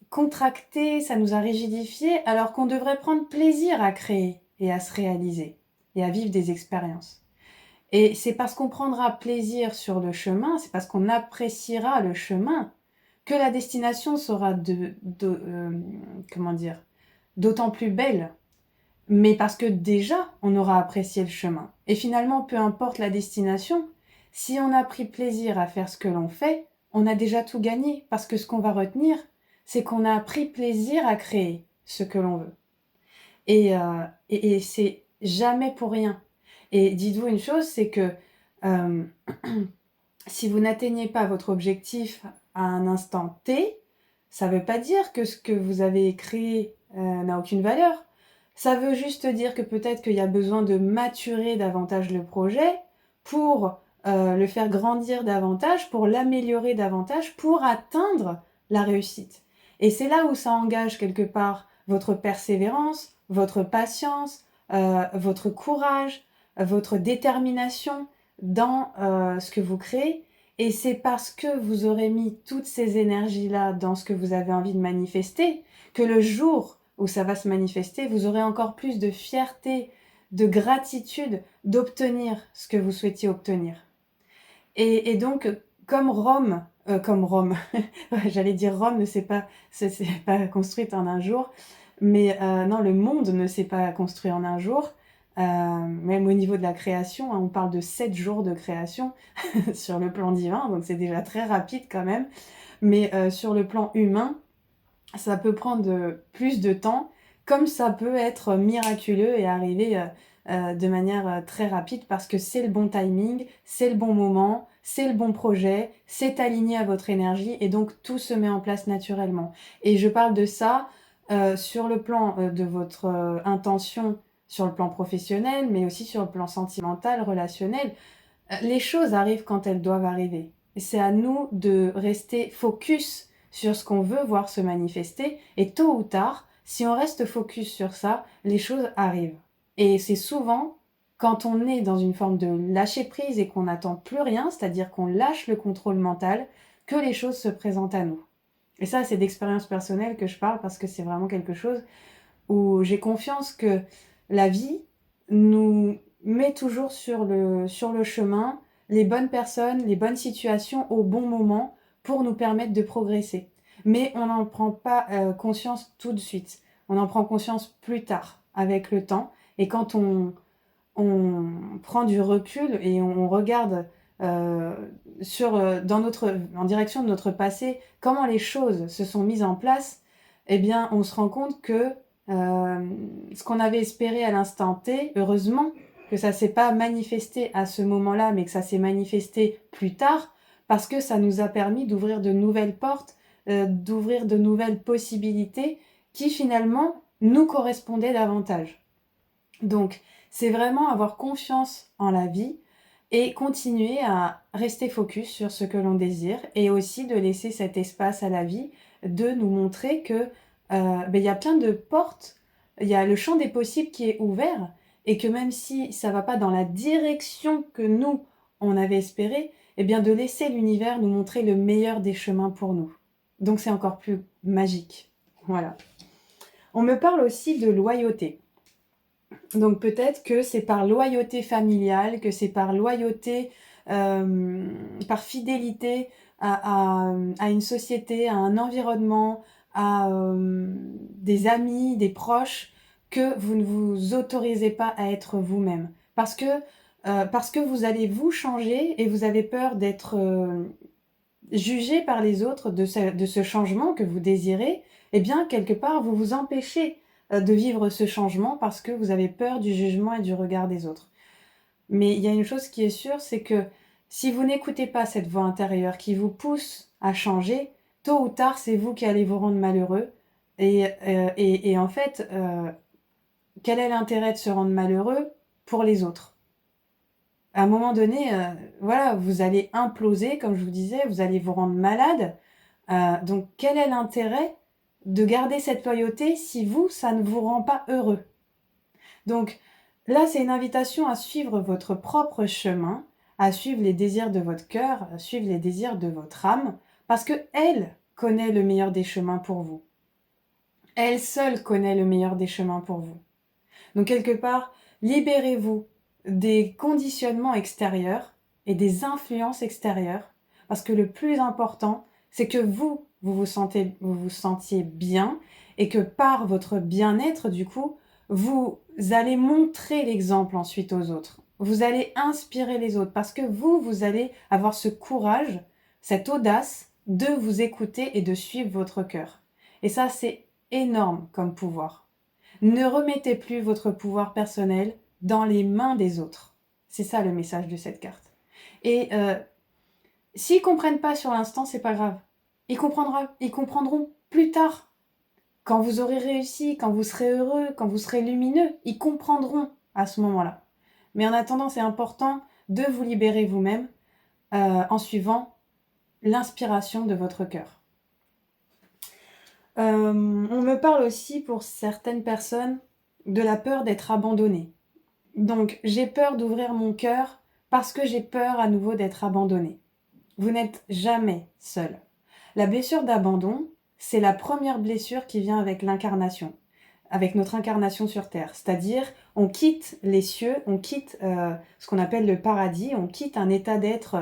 contracté, ça nous a rigidifié, alors qu'on devrait prendre plaisir à créer et à se réaliser et à vivre des expériences. Et c'est parce qu'on prendra plaisir sur le chemin, c'est parce qu'on appréciera le chemin que la destination sera comment dire, d'autant plus belle. Mais parce que déjà, on aura apprécié le chemin. Et finalement, peu importe la destination, si on a pris plaisir à faire ce que l'on fait, on a déjà tout gagné. Parce que ce qu'on va retenir, c'est qu'on a pris plaisir à créer ce que l'on veut. Et c'est jamais pour rien. Et dites-vous une chose, c'est que euh, si vous n'atteignez pas votre objectif à un instant T, ça ne veut pas dire que ce que vous avez créé n'a aucune valeur. Ça veut juste dire que peut-être qu'il y a besoin de maturer davantage le projet pour le faire grandir davantage, pour l'améliorer davantage, pour atteindre la réussite. Et c'est là où ça engage quelque part votre persévérance, votre patience, votre courage, votre détermination dans ce que vous créez. Et c'est parce que vous aurez mis toutes ces énergies-là dans ce que vous avez envie de manifester que le jour où ça va se manifester, vous aurez encore plus de fierté, de gratitude d'obtenir ce que vous souhaitiez obtenir. Et donc, comme Rome, j'allais dire Rome ne s'est pas construite en un jour, mais non, le monde ne s'est pas construit en un jour. Même au niveau de la création, hein, on parle de 7 jours de création sur le plan divin, donc c'est déjà très rapide quand même. Mais sur le plan humain, ça peut prendre plus de temps, comme ça peut être miraculeux et arriver de manière très rapide parce que c'est le bon timing, c'est le bon moment, c'est le bon projet, c'est aligné à votre énergie et donc tout se met en place naturellement. Et je parle de ça sur le plan de votre intention, sur le plan professionnel, mais aussi sur le plan sentimental, relationnel. Les choses arrivent quand elles doivent arriver. Et c'est à nous de rester focus sur ce qu'on veut voir se manifester. Et tôt ou tard, si on reste focus sur ça, les choses arrivent. Et c'est souvent quand on est dans une forme de lâcher prise et qu'on n'attend plus rien, c'est-à-dire qu'on lâche le contrôle mental, que les choses se présentent à nous. Et ça, c'est d'expérience personnelle que je parle parce que c'est vraiment quelque chose où j'ai confiance que la vie nous met toujours sur le chemin les bonnes personnes, les bonnes situations au bon moment pour nous permettre de progresser. Mais on n'en prend pas conscience tout de suite. On en prend conscience plus tard, avec le temps. Et quand on prend du recul et on regarde en direction de notre passé, comment les choses se sont mises en place, eh bien, on se rend compte que ce qu'on avait espéré à l'instant T, heureusement que ça s'est pas manifesté à ce moment-là, mais que ça s'est manifesté plus tard, parce que ça nous a permis d'ouvrir de nouvelles portes, d'ouvrir de nouvelles possibilités qui finalement nous correspondaient davantage. Donc, c'est vraiment avoir confiance en la vie et continuer à rester focus sur ce que l'on désire et aussi de laisser cet espace à la vie de nous montrer que il y a plein de portes, il y a le champ des possibles qui est ouvert et que même si ça va pas dans la direction que nous on avait espéré, eh bien de laisser l'univers nous montrer le meilleur des chemins pour nous. Donc c'est encore plus magique. Voilà. On me parle aussi de loyauté. Donc peut-être que c'est par loyauté familiale, que c'est par loyauté, par fidélité à une société, à un environnement, à des amis, des proches, que vous ne vous autorisez pas à être vous-même. Parce que vous allez vous changer et vous avez peur d'être jugé par les autres de ce changement que vous désirez, eh bien quelque part vous vous empêchez de vivre ce changement parce que vous avez peur du jugement et du regard des autres. Mais il y a une chose qui est sûre, c'est que si vous n'écoutez pas cette voix intérieure qui vous pousse à changer, tôt ou tard, c'est vous qui allez vous rendre malheureux. Et en fait, quel est l'intérêt de se rendre malheureux pour les autres? À un moment donné, voilà, vous allez imploser, comme je vous disais, vous allez vous rendre malade. Donc quel est l'intérêt de garder cette loyauté si vous, ça ne vous rend pas heureux? Donc là, c'est une invitation à suivre votre propre chemin, à suivre les désirs de votre cœur, à suivre les désirs de votre âme, parce qu'elle connaît le meilleur des chemins pour vous. Elle seule connaît le meilleur des chemins pour vous. Donc quelque part, libérez-vous des conditionnements extérieurs et des influences extérieures, parce que le plus important, c'est que vous vous sentiez bien et que par votre bien-être, du coup, vous allez montrer l'exemple ensuite aux autres. Vous allez inspirer les autres parce que vous allez avoir ce courage, cette audace de vous écouter et de suivre votre cœur. Et ça, c'est énorme comme pouvoir. Ne remettez plus votre pouvoir personnel dans les mains des autres. C'est ça le message de cette carte. Et s'ils comprennent pas sur l'instant, c'est pas grave. Ils comprendront plus tard. Quand vous aurez réussi, quand vous serez heureux, quand vous serez lumineux, ils comprendront à ce moment-là. Mais en attendant, c'est important de vous libérer vous-même en suivant l'inspiration de votre cœur. On me parle aussi pour certaines personnes de la peur d'être abandonnée. Donc, j'ai peur d'ouvrir mon cœur parce que j'ai peur à nouveau d'être abandonnée. Vous n'êtes jamais seul. La blessure d'abandon, c'est la première blessure qui vient avec l'incarnation, avec notre incarnation sur Terre. C'est-à-dire, on quitte les cieux, on quitte ce qu'on appelle le paradis, on quitte un état d'être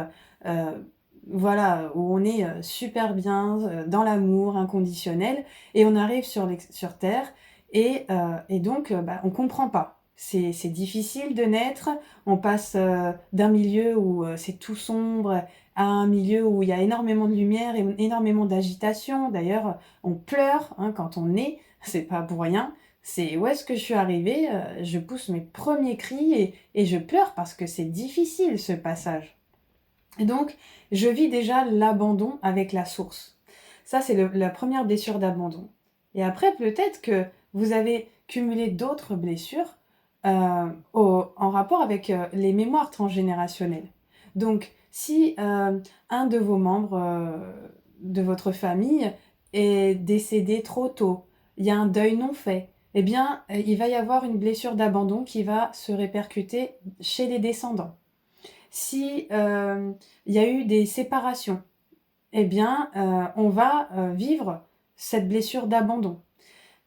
voilà, où on est super bien, dans l'amour inconditionnel, et on arrive sur Terre, et donc on comprend pas. C'est difficile de naître, on passe d'un milieu où c'est tout sombre à un milieu où il y a énormément de lumière et énormément d'agitation. D'ailleurs, on pleure hein, quand on naît, c'est pas pour rien. C'est où est-ce que je suis arrivée, je pousse mes premiers cris et je pleure parce que c'est difficile ce passage. Et donc, je vis déjà l'abandon avec la source. Ça, c'est la première blessure d'abandon. Et après, peut-être que vous avez cumulé d'autres blessures en rapport avec les mémoires transgénérationnelles. Donc, si un de vos membres de votre famille est décédé trop tôt, il y a un deuil non fait, eh bien, il va y avoir une blessure d'abandon qui va se répercuter chez les descendants. Si il y a eu des séparations, eh bien, on va vivre cette blessure d'abandon.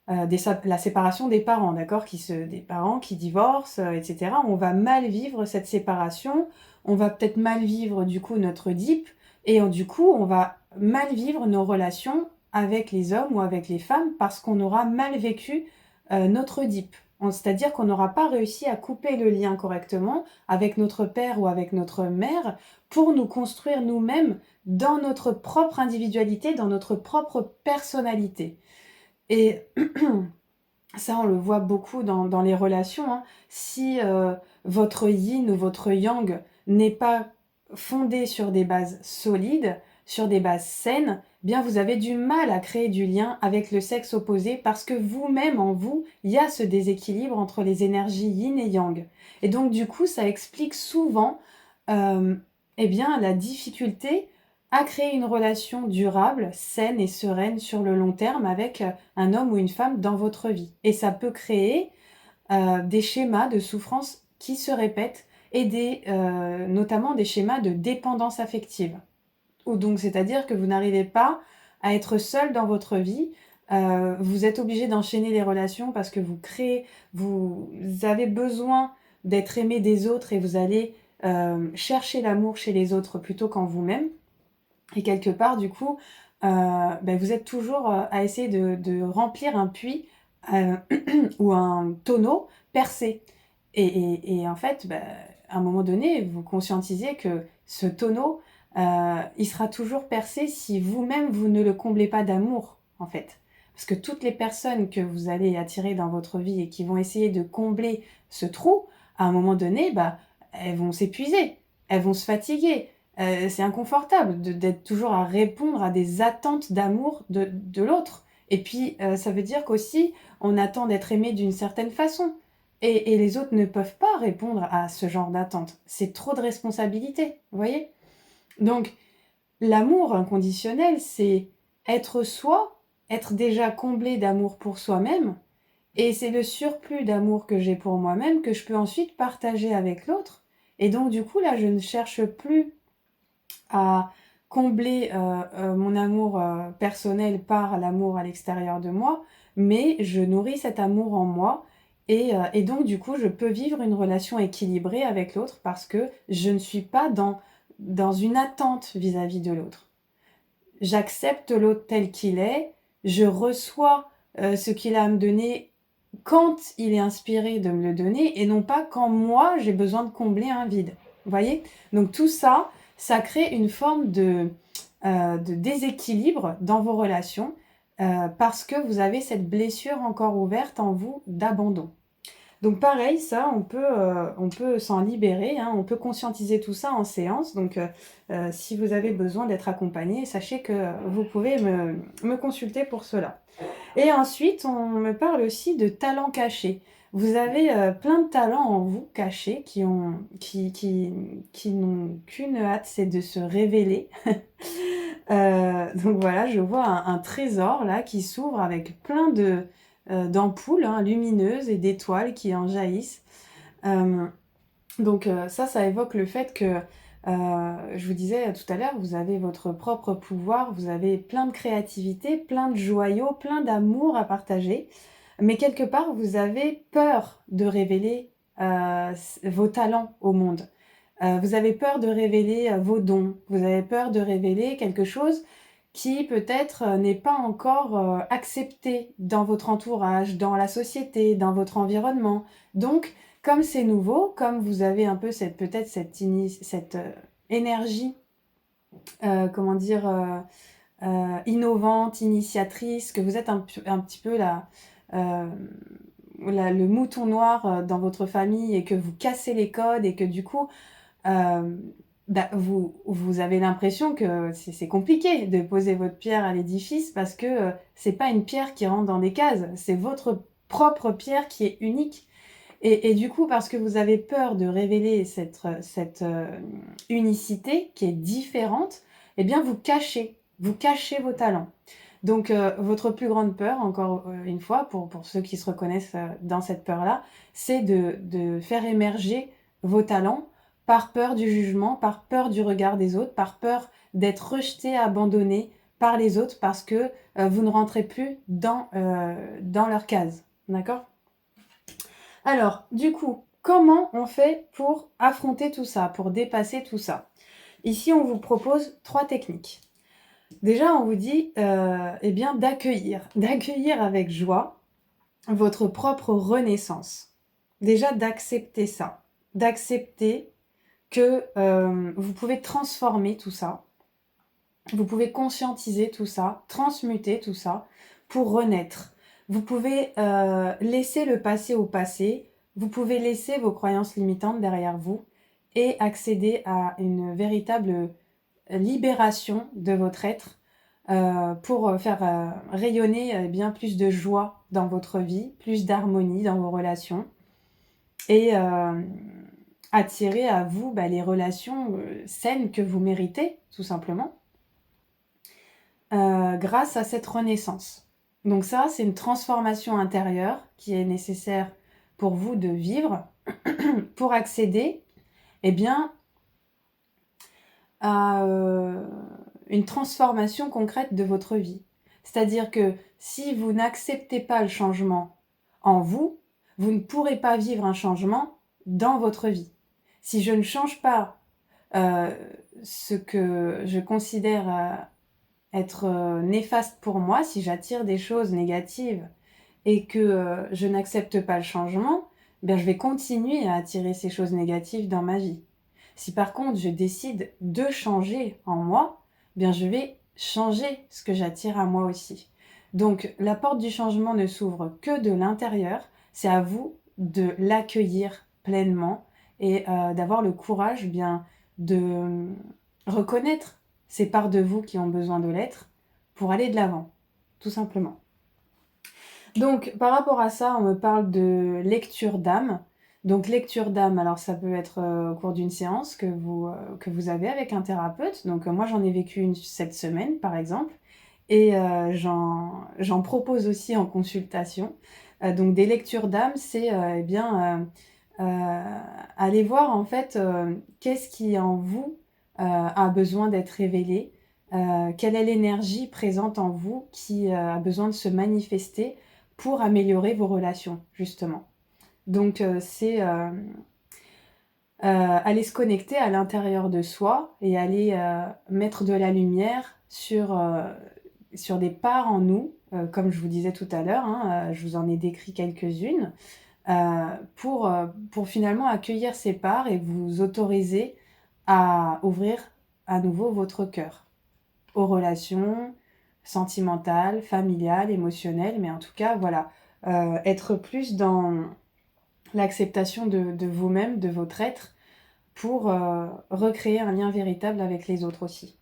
La séparation des parents, d'accord, des parents qui divorcent, etc. On va mal vivre cette séparation, on va peut-être mal vivre du coup notre DIP, et du coup on va mal vivre nos relations avec les hommes ou avec les femmes parce qu'on aura mal vécu notre DIP. C'est-à-dire qu'on n'aura pas réussi à couper le lien correctement avec notre père ou avec notre mère pour nous construire nous-mêmes dans notre propre individualité, dans notre propre personnalité. Et ça, on le voit beaucoup dans les relations. Hein. Si votre yin ou votre yang n'est pas fondé sur des bases solides, sur des bases saines, bien vous avez du mal à créer du lien avec le sexe opposé parce que vous-même en vous, il y a ce déséquilibre entre les énergies yin et yang. Et donc du coup, ça explique souvent eh bien, la difficulté à créer une relation durable, saine et sereine sur le long terme avec un homme ou une femme dans votre vie. Et ça peut créer des schémas de souffrance qui se répètent et notamment des schémas de dépendance affective. Ou donc, c'est-à-dire que vous n'arrivez pas à être seul dans votre vie, vous êtes obligé d'enchaîner les relations parce que vous avez besoin d'être aimé des autres et vous allez chercher l'amour chez les autres plutôt qu'en vous-même. Et quelque part, du coup, vous êtes toujours à essayer de remplir un puits ou un tonneau percé. Et en fait, à un moment donné, vous conscientisez que ce tonneau, il sera toujours percé si vous-même, vous ne le comblez pas d'amour, en fait. Parce que toutes les personnes que vous allez attirer dans votre vie et qui vont essayer de combler ce trou, à un moment donné, elles vont s'épuiser, elles vont se fatiguer, c'est inconfortable d'être toujours à répondre à des attentes d'amour de l'autre. Et puis, ça veut dire qu'aussi, on attend d'être aimé d'une certaine façon. Et les autres ne peuvent pas répondre à ce genre d'attente. C'est trop de responsabilité, vous voyez? Donc, l'amour inconditionnel, c'est être soi, être déjà comblé d'amour pour soi-même, et c'est le surplus d'amour que j'ai pour moi-même que je peux ensuite partager avec l'autre. Et donc du coup là, je ne cherche plus à combler mon amour personnel par l'amour à l'extérieur de moi, mais je nourris cet amour en moi et donc du coup, je peux vivre une relation équilibrée avec l'autre parce que je ne suis pas dans une attente vis-à-vis de l'autre. J'accepte l'autre tel qu'il est, je reçois ce qu'il a à me donner quand il est inspiré de me le donner et non pas quand moi j'ai besoin de combler un vide. Vous voyez? Donc tout ça, ça crée une forme de déséquilibre dans vos relations parce que vous avez cette blessure encore ouverte en vous d'abandon. Donc pareil, ça, on peut s'en libérer, hein, on peut conscientiser tout ça en séance. Donc si vous avez besoin d'être accompagné, sachez que vous pouvez me consulter pour cela. Et ensuite, on me parle aussi de talents cachés. Vous avez plein de talents en vous cachés qui n'ont qu'une hâte, c'est de se révéler. Donc voilà, je vois un trésor là qui s'ouvre avec plein d'ampoules hein, lumineuses et d'étoiles qui en jaillissent. Donc ça évoque le fait que, je vous disais tout à l'heure, vous avez votre propre pouvoir, vous avez plein de créativité, plein de joyaux, plein d'amour à partager. Mais quelque part, vous avez peur de révéler vos talents au monde. Vous avez peur de révéler vos dons. Vous avez peur de révéler quelque chose qui peut-être n'est pas encore accepté dans votre entourage, dans la société, dans votre environnement. Donc, comme c'est nouveau, comme vous avez un peu peut-être cette énergie, comment dire, innovante, initiatrice, que vous êtes un petit peu le mouton noir dans votre famille et que vous cassez les codes et que du coup, vous avez l'impression que c'est compliqué de poser votre pierre à l'édifice parce que c'est pas une pierre qui rentre dans des cases, c'est votre propre pierre qui est unique. Et du coup, parce que vous avez peur de révéler cette unicité qui est différente, eh bien vous cachez vos talents. Donc votre plus grande peur, encore une fois, pour ceux qui se reconnaissent dans cette peur-là, c'est de faire émerger vos talents par peur du jugement, par peur du regard des autres, par peur d'être rejeté, abandonné par les autres parce que vous ne rentrez plus dans leur case. D'accord? Alors, du coup, comment on fait pour affronter tout ça, pour dépasser tout ça? Ici, on vous propose 3 techniques. Déjà, on vous dit, eh bien, d'accueillir avec joie votre propre renaissance. Déjà, d'accepter ça, d'accepter que vous pouvez transformer tout ça, vous pouvez conscientiser tout ça, transmuter tout ça pour renaître. Vous pouvez laisser le passé au passé, vous pouvez laisser vos croyances limitantes derrière vous et accéder à une véritable libération de votre être pour faire rayonner bien plus de joie dans votre vie, plus d'harmonie dans vos relations et attirer à vous les relations saines que vous méritez, tout simplement, grâce à cette renaissance. Donc ça, c'est une transformation intérieure qui est nécessaire pour vous de vivre pour accéder eh bien, à une transformation concrète de votre vie. C'est-à-dire que si vous n'acceptez pas le changement en vous, vous ne pourrez pas vivre un changement dans votre vie. Si je ne change pas ce que je considère être néfaste pour moi, si j'attire des choses négatives et que je n'accepte pas le changement, bien je vais continuer à attirer ces choses négatives dans ma vie. Si par contre je décide de changer en moi, bien je vais changer ce que j'attire à moi aussi. Donc la porte du changement ne s'ouvre que de l'intérieur, c'est à vous de l'accueillir pleinement et d'avoir le courage bien de reconnaître ces parts de vous qui ont besoin de l'être pour aller de l'avant, tout simplement. Donc, par rapport à ça, on me parle de lecture d'âme. Donc, lecture d'âme, alors ça peut être au cours d'une séance que vous avez avec un thérapeute. Donc, moi, j'en ai vécu une cette semaine, par exemple. Et j'en propose aussi en consultation. Donc, des lectures d'âme, c'est allez voir en fait, qu'est-ce qui en vous, a besoin d'être révélé, quelle est l'énergie présente en vous qui, a besoin de se manifester pour améliorer vos relations, justement. Donc c'est, aller se connecter à l'intérieur de soi et aller, mettre de la lumière sur des parts en nous, comme je vous disais tout à l'heure, hein, je vous en ai décrit quelques-unes, pour finalement accueillir ces parts et vous autoriser à ouvrir à nouveau votre cœur aux relations sentimentales, familiales, émotionnelles, mais en tout cas, voilà, être plus dans l'acceptation de vous-même, de votre être, pour recréer un lien véritable avec les autres aussi.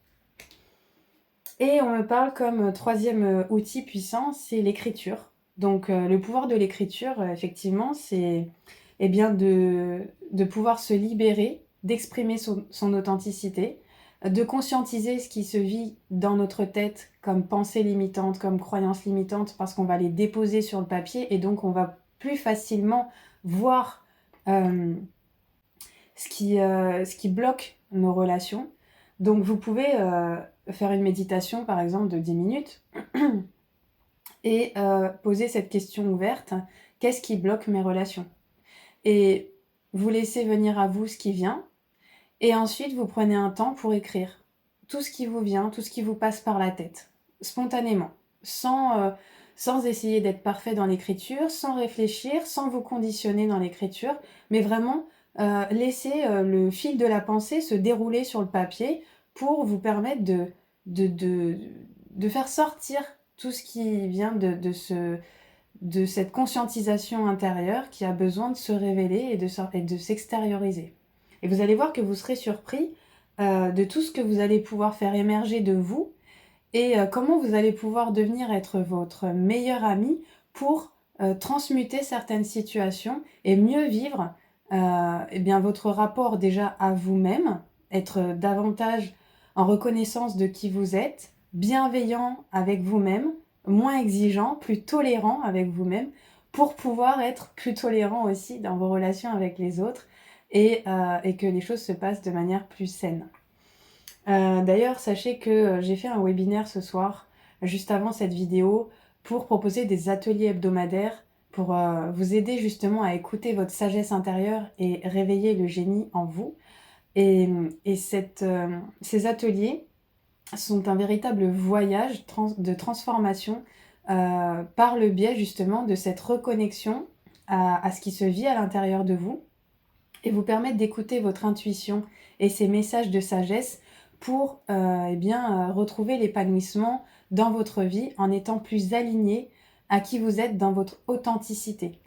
Et on me parle comme troisième outil puissant, c'est l'écriture. Donc le pouvoir de l'écriture, effectivement, c'est eh bien de pouvoir se libérer, d'exprimer son authenticité, de conscientiser ce qui se vit dans notre tête comme pensée limitante, comme croyance limitante, parce qu'on va les déposer sur le papier et donc on va plus facilement voir ce qui bloque nos relations. Donc vous pouvez faire une méditation par exemple de 10 minutes et poser cette question ouverte, qu'est-ce qui bloque mes relations? Et vous laissez venir à vous ce qui vient et ensuite vous prenez un temps pour écrire tout ce qui vous vient, tout ce qui vous passe par la tête, spontanément, sans essayer d'être parfait dans l'écriture, sans réfléchir, sans vous conditionner dans l'écriture, mais vraiment laisser le fil de la pensée se dérouler sur le papier pour vous permettre de, de, de faire sortir tout ce qui vient de cette conscientisation intérieure qui a besoin de se révéler et de s'extérioriser. Et vous allez voir que vous serez surpris de tout ce que vous allez pouvoir faire émerger de vous et comment vous allez pouvoir devenir être votre meilleur ami pour transmuter certaines situations et mieux vivre eh bien, votre rapport déjà à vous-même, être davantage en reconnaissance de qui vous êtes, bienveillant avec vous-même, moins exigeant, plus tolérant avec vous-même, pour pouvoir être plus tolérant aussi dans vos relations avec les autres et que les choses se passent de manière plus saine. D'ailleurs, sachez que j'ai fait un webinaire ce soir, juste avant cette vidéo, pour proposer des ateliers hebdomadaires pour vous aider justement à écouter votre sagesse intérieure et réveiller le génie en vous. Et ces ateliers sont un véritable voyage de transformation par le biais justement de cette reconnexion à ce qui se vit à l'intérieur de vous et vous permettre d'écouter votre intuition et ces messages de sagesse pour retrouver l'épanouissement dans votre vie en étant plus aligné à qui vous êtes dans votre authenticité.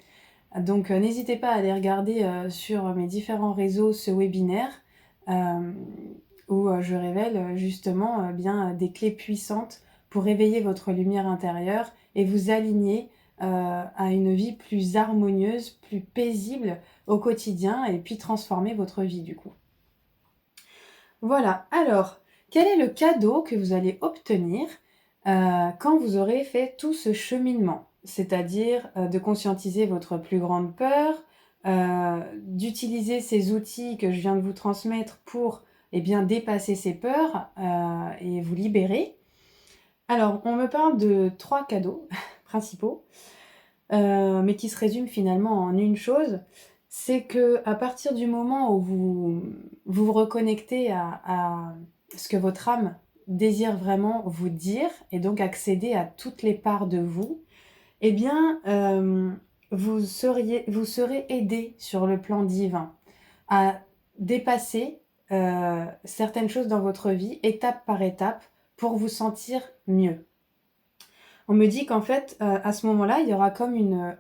Donc n'hésitez pas à aller regarder sur mes différents réseaux ce webinaire où je révèle justement des clés puissantes pour réveiller votre lumière intérieure et vous aligner à une vie plus harmonieuse, plus paisible au quotidien et puis transformer votre vie du coup. Voilà, alors, quel est le cadeau que vous allez obtenir quand vous aurez fait tout ce cheminement? C'est-à-dire de conscientiser votre plus grande peur, d'utiliser ces outils que je viens de vous transmettre pour dépasser ces peurs et vous libérer. Alors, on me parle de 3 cadeaux principaux, mais qui se résument finalement en une chose, c'est qu'à partir du moment où vous reconnectez à ce que votre âme désire vraiment vous dire et donc accéder à toutes les parts de vous, eh bien, vous serez aidé sur le plan divin à dépasser certaines choses dans votre vie, étape par étape, pour vous sentir mieux. On me dit qu'en fait, à ce moment-là, il y aura comme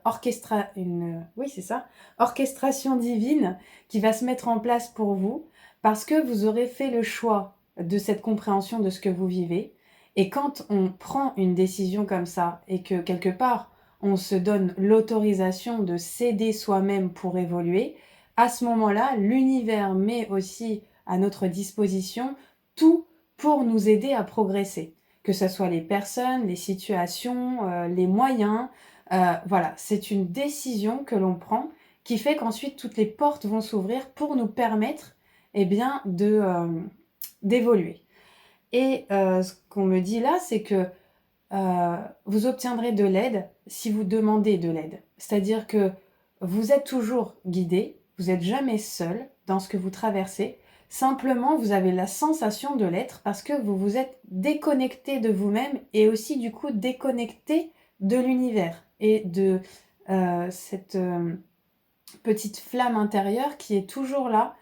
orchestration divine qui va se mettre en place pour vous parce que vous aurez fait le choix de cette compréhension de ce que vous vivez. Et quand on prend une décision comme ça et que quelque part, on se donne l'autorisation de s'aider soi-même pour évoluer, à ce moment-là, l'univers met aussi à notre disposition tout pour nous aider à progresser. Que ce soit les personnes, les situations, les moyens. Voilà, c'est une décision que l'on prend qui fait qu'ensuite toutes les portes vont s'ouvrir pour nous permettre bien, d'évoluer. Et ce qu'on me dit là, c'est que vous obtiendrez de l'aide si vous demandez de l'aide. C'est-à-dire que vous êtes toujours guidé, vous n'êtes jamais seul dans ce que vous traversez. Simplement, vous avez la sensation de l'être parce que vous vous êtes déconnecté de vous-même et aussi du coup déconnecté de l'univers et de cette petite flamme intérieure qui est toujours là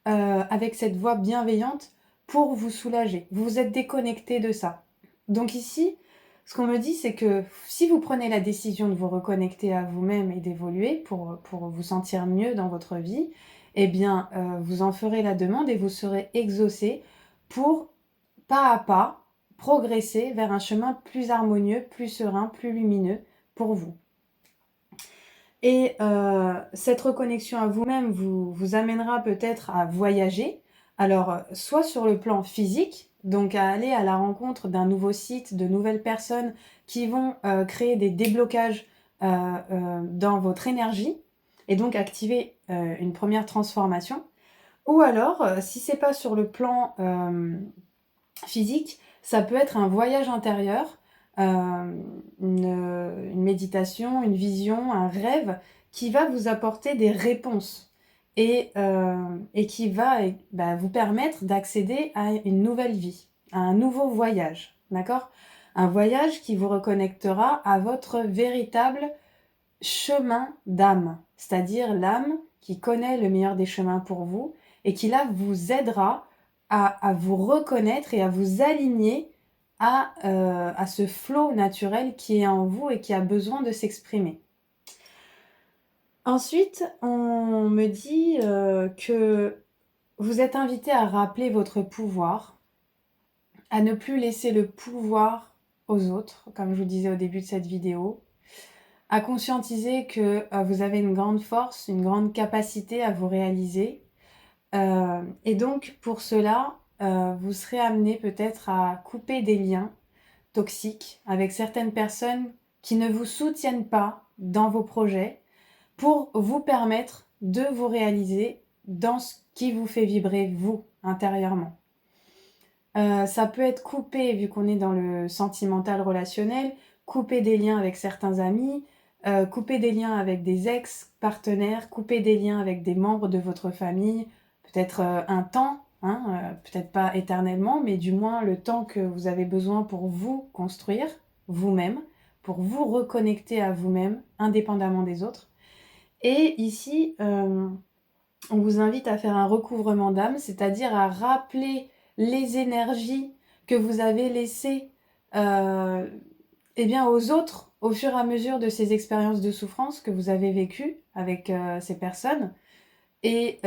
avec cette voix bienveillante pour vous soulager. Vous vous êtes déconnecté de ça. Donc ici, ce qu'on me dit, c'est que si vous prenez la décision de vous reconnecter à vous-même et d'évoluer pour vous sentir mieux dans votre vie, eh bien, vous en ferez la demande et vous serez exaucé pour, pas à pas, progresser vers un chemin plus harmonieux, plus serein, plus lumineux pour vous. Et cette reconnexion à vous-même vous amènera peut-être à voyager. Alors, soit sur le plan physique, donc à aller à la rencontre d'un nouveau site, de nouvelles personnes qui vont créer des déblocages dans votre énergie et donc activer une première transformation. Ou alors, si c'est pas sur le plan physique, ça peut être un voyage intérieur, une méditation, une vision, un rêve qui va vous apporter des réponses et qui va vous permettre d'accéder à une nouvelle vie, à un nouveau voyage, d'accord? Un voyage qui vous reconnectera à votre véritable chemin d'âme, c'est-à-dire l'âme qui connaît le meilleur des chemins pour vous et qui là vous aidera à vous reconnaître et à vous aligner à ce flot naturel qui est en vous et qui a besoin de s'exprimer. Ensuite, on me dit que vous êtes invité à rappeler votre pouvoir, à ne plus laisser le pouvoir aux autres, comme je vous disais au début de cette vidéo, à conscientiser que vous avez une grande force, une grande capacité à vous réaliser. Et donc, pour cela, vous serez amené peut-être à couper des liens toxiques avec certaines personnes qui ne vous soutiennent pas dans vos projets pour vous permettre de vous réaliser dans ce qui vous fait vibrer vous, intérieurement. Ça peut être coupé, vu qu'on est dans le sentimental relationnel, couper des liens avec certains amis, couper des liens avec des ex-partenaires, couper des liens avec des membres de votre famille, peut-être un temps, peut-être pas éternellement, mais du moins le temps que vous avez besoin pour vous construire, vous-même, pour vous reconnecter à vous-même, indépendamment des autres. Et ici, on vous invite à faire un recouvrement d'âme, c'est-à-dire à rappeler les énergies que vous avez laissées aux autres au fur et à mesure de ces expériences de souffrance que vous avez vécues avec ces personnes. Et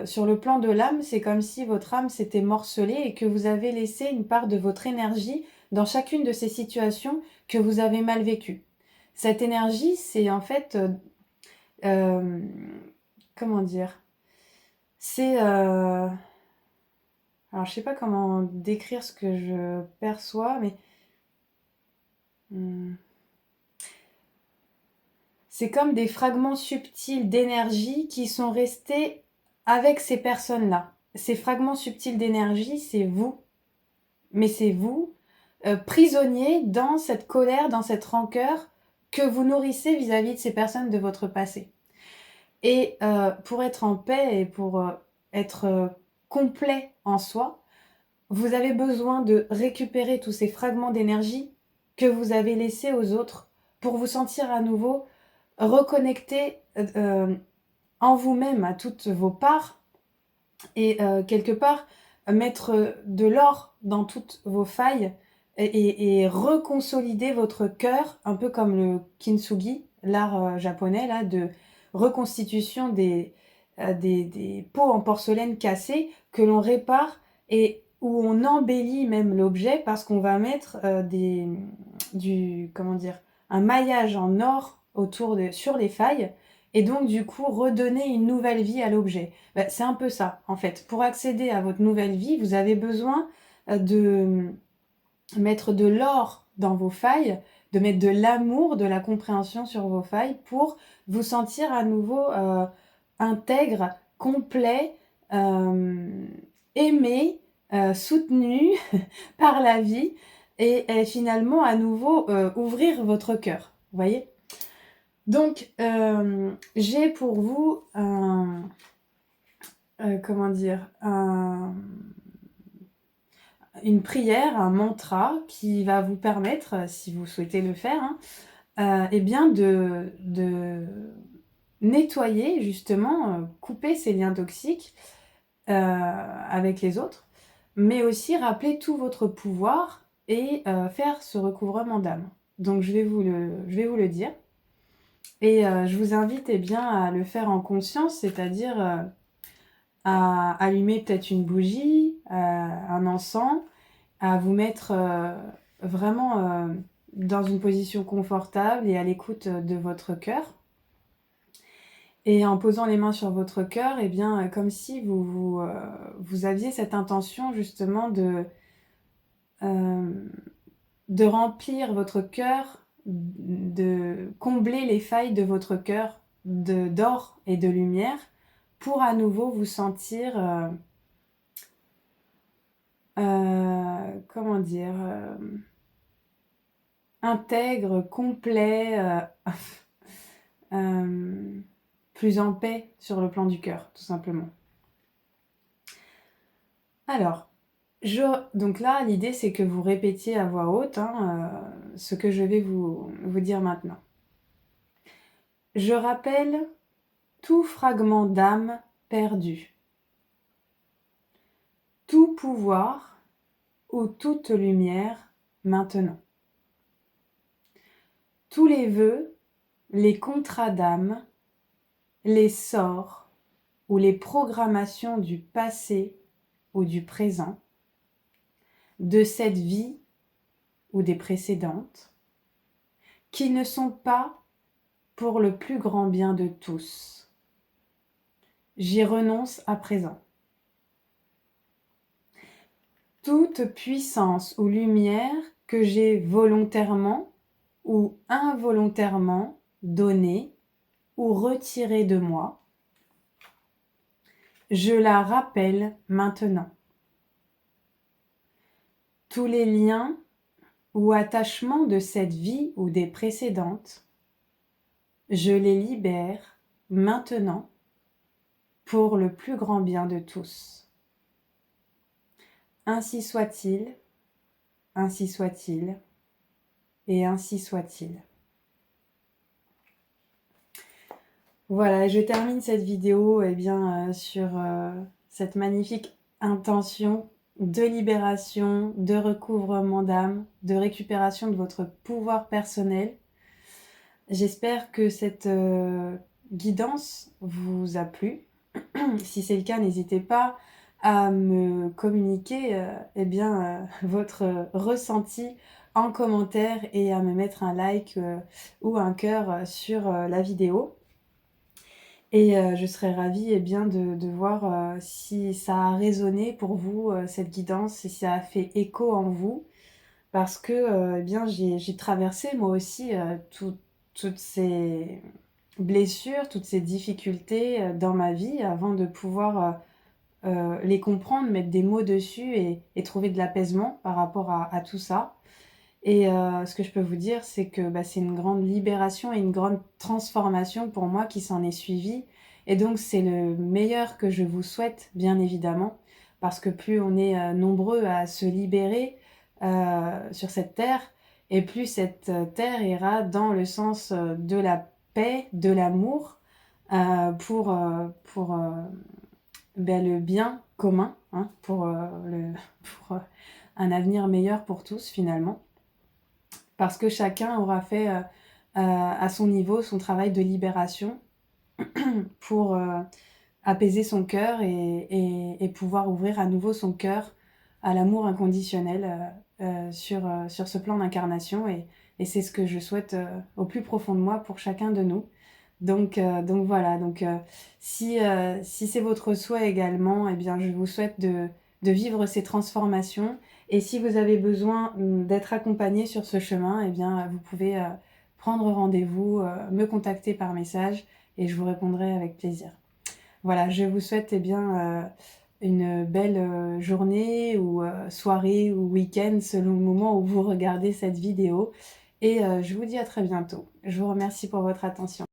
sur le plan de l'âme, c'est comme si votre âme s'était morcelée et que vous avez laissé une part de votre énergie dans chacune de ces situations que vous avez mal vécues. Cette énergie, c'est en fait... comment dire? C'est... alors, je sais pas comment décrire ce que je perçois, mais... c'est comme des fragments subtils d'énergie qui sont restés avec ces personnes-là. Ces fragments subtils d'énergie, c'est vous. Mais c'est vous, prisonnier dans cette colère, dans cette rancœur que vous nourrissez vis-à-vis de ces personnes de votre passé. Et pour être en paix et pour être complet en soi, vous avez besoin de récupérer tous ces fragments d'énergie que vous avez laissés aux autres pour vous sentir à nouveau reconnecté en vous-même à toutes vos parts et quelque part mettre de l'or dans toutes vos failles et reconsolider votre cœur, un peu comme le kintsugi, l'art japonais là, de reconstitution des pots en porcelaine cassés que l'on répare et où on embellit même l'objet parce qu'on va mettre un maillage en or sur les failles et donc du coup redonner une nouvelle vie à l'objet. C'est un peu ça en fait. Pour accéder à votre nouvelle vie, vous avez besoin de mettre de l'or dans vos failles, de mettre de l'amour, de la compréhension sur vos failles pour vous sentir à nouveau intègre, complet, aimé, soutenu par la vie et finalement à nouveau ouvrir votre cœur. Vous voyez? Donc, j'ai pour vous comment dire? Une prière, un mantra qui va vous permettre, si vous souhaitez le faire, hein, eh bien de nettoyer justement, couper ces liens toxiques avec les autres, mais aussi rappeler tout votre pouvoir et faire ce recouvrement d'âme. Donc je vais vous le dire et je vous invite eh bien à le faire en conscience, c'est-à-dire à allumer peut-être une bougie, un encens, à vous mettre vraiment dans une position confortable et à l'écoute de votre cœur. Et en posant les mains sur votre cœur, eh bien, comme si vous aviez cette intention justement de remplir votre cœur, de combler les failles de votre cœur d'or et de lumière pour à nouveau vous sentir, comment dire, intègre, complet, plus en paix sur le plan du cœur, tout simplement. Alors, donc là, l'idée, c'est que vous répétiez à voix haute ce que je vais vous dire maintenant. Je rappelle tout fragment d'âme perdu, tout pouvoir ou toute lumière maintenant. Tous les vœux, les contrats d'âme, les sorts ou les programmations du passé ou du présent, de cette vie ou des précédentes, qui ne sont pas pour le plus grand bien de tous. J'y renonce à présent. Toute puissance ou lumière que j'ai volontairement ou involontairement donnée ou retirée de moi, je la rappelle maintenant. Tous les liens ou attachements de cette vie ou des précédentes, je les libère maintenant pour le plus grand bien de tous. Ainsi soit-il, ainsi soit-il, et ainsi soit-il. Voilà, je termine cette vidéo sur cette magnifique intention de libération, de recouvrement d'âme, de récupération de votre pouvoir personnel. J'espère que cette guidance vous a plu. Si c'est le cas, n'hésitez pas à me communiquer votre ressenti en commentaire et à me mettre un like ou un cœur sur la vidéo. Et je serais ravie de voir si ça a résonné pour vous, cette guidance, si ça a fait écho en vous. Parce que j'ai traversé moi aussi toutes ces blessures, toutes ces difficultés dans ma vie avant de pouvoir les comprendre, mettre des mots dessus et trouver de l'apaisement par rapport à tout ça. Et ce que je peux vous dire, c'est que c'est une grande libération et une grande transformation pour moi qui s'en est suivie. Et donc c'est le meilleur que je vous souhaite, bien évidemment, parce que plus on est nombreux à se libérer sur cette terre, et plus cette terre ira dans le sens de la paix, de l'amour, pour le bien commun, pour un avenir meilleur pour tous finalement. Parce que chacun aura fait à son niveau son travail de libération pour apaiser son cœur et pouvoir ouvrir à nouveau son cœur à l'amour inconditionnel sur ce plan d'incarnation. Et c'est ce que je souhaite au plus profond de moi pour chacun de nous. Donc voilà, si c'est votre souhait également, je vous souhaite de de vivre ces transformations. Et si vous avez besoin d'être accompagné sur ce chemin, eh bien, vous pouvez prendre rendez-vous, me contacter par message et je vous répondrai avec plaisir. Voilà, je vous souhaite eh bien, une belle journée ou soirée ou week-end selon le moment où vous regardez cette vidéo et je vous dis à très bientôt. Je vous remercie pour votre attention.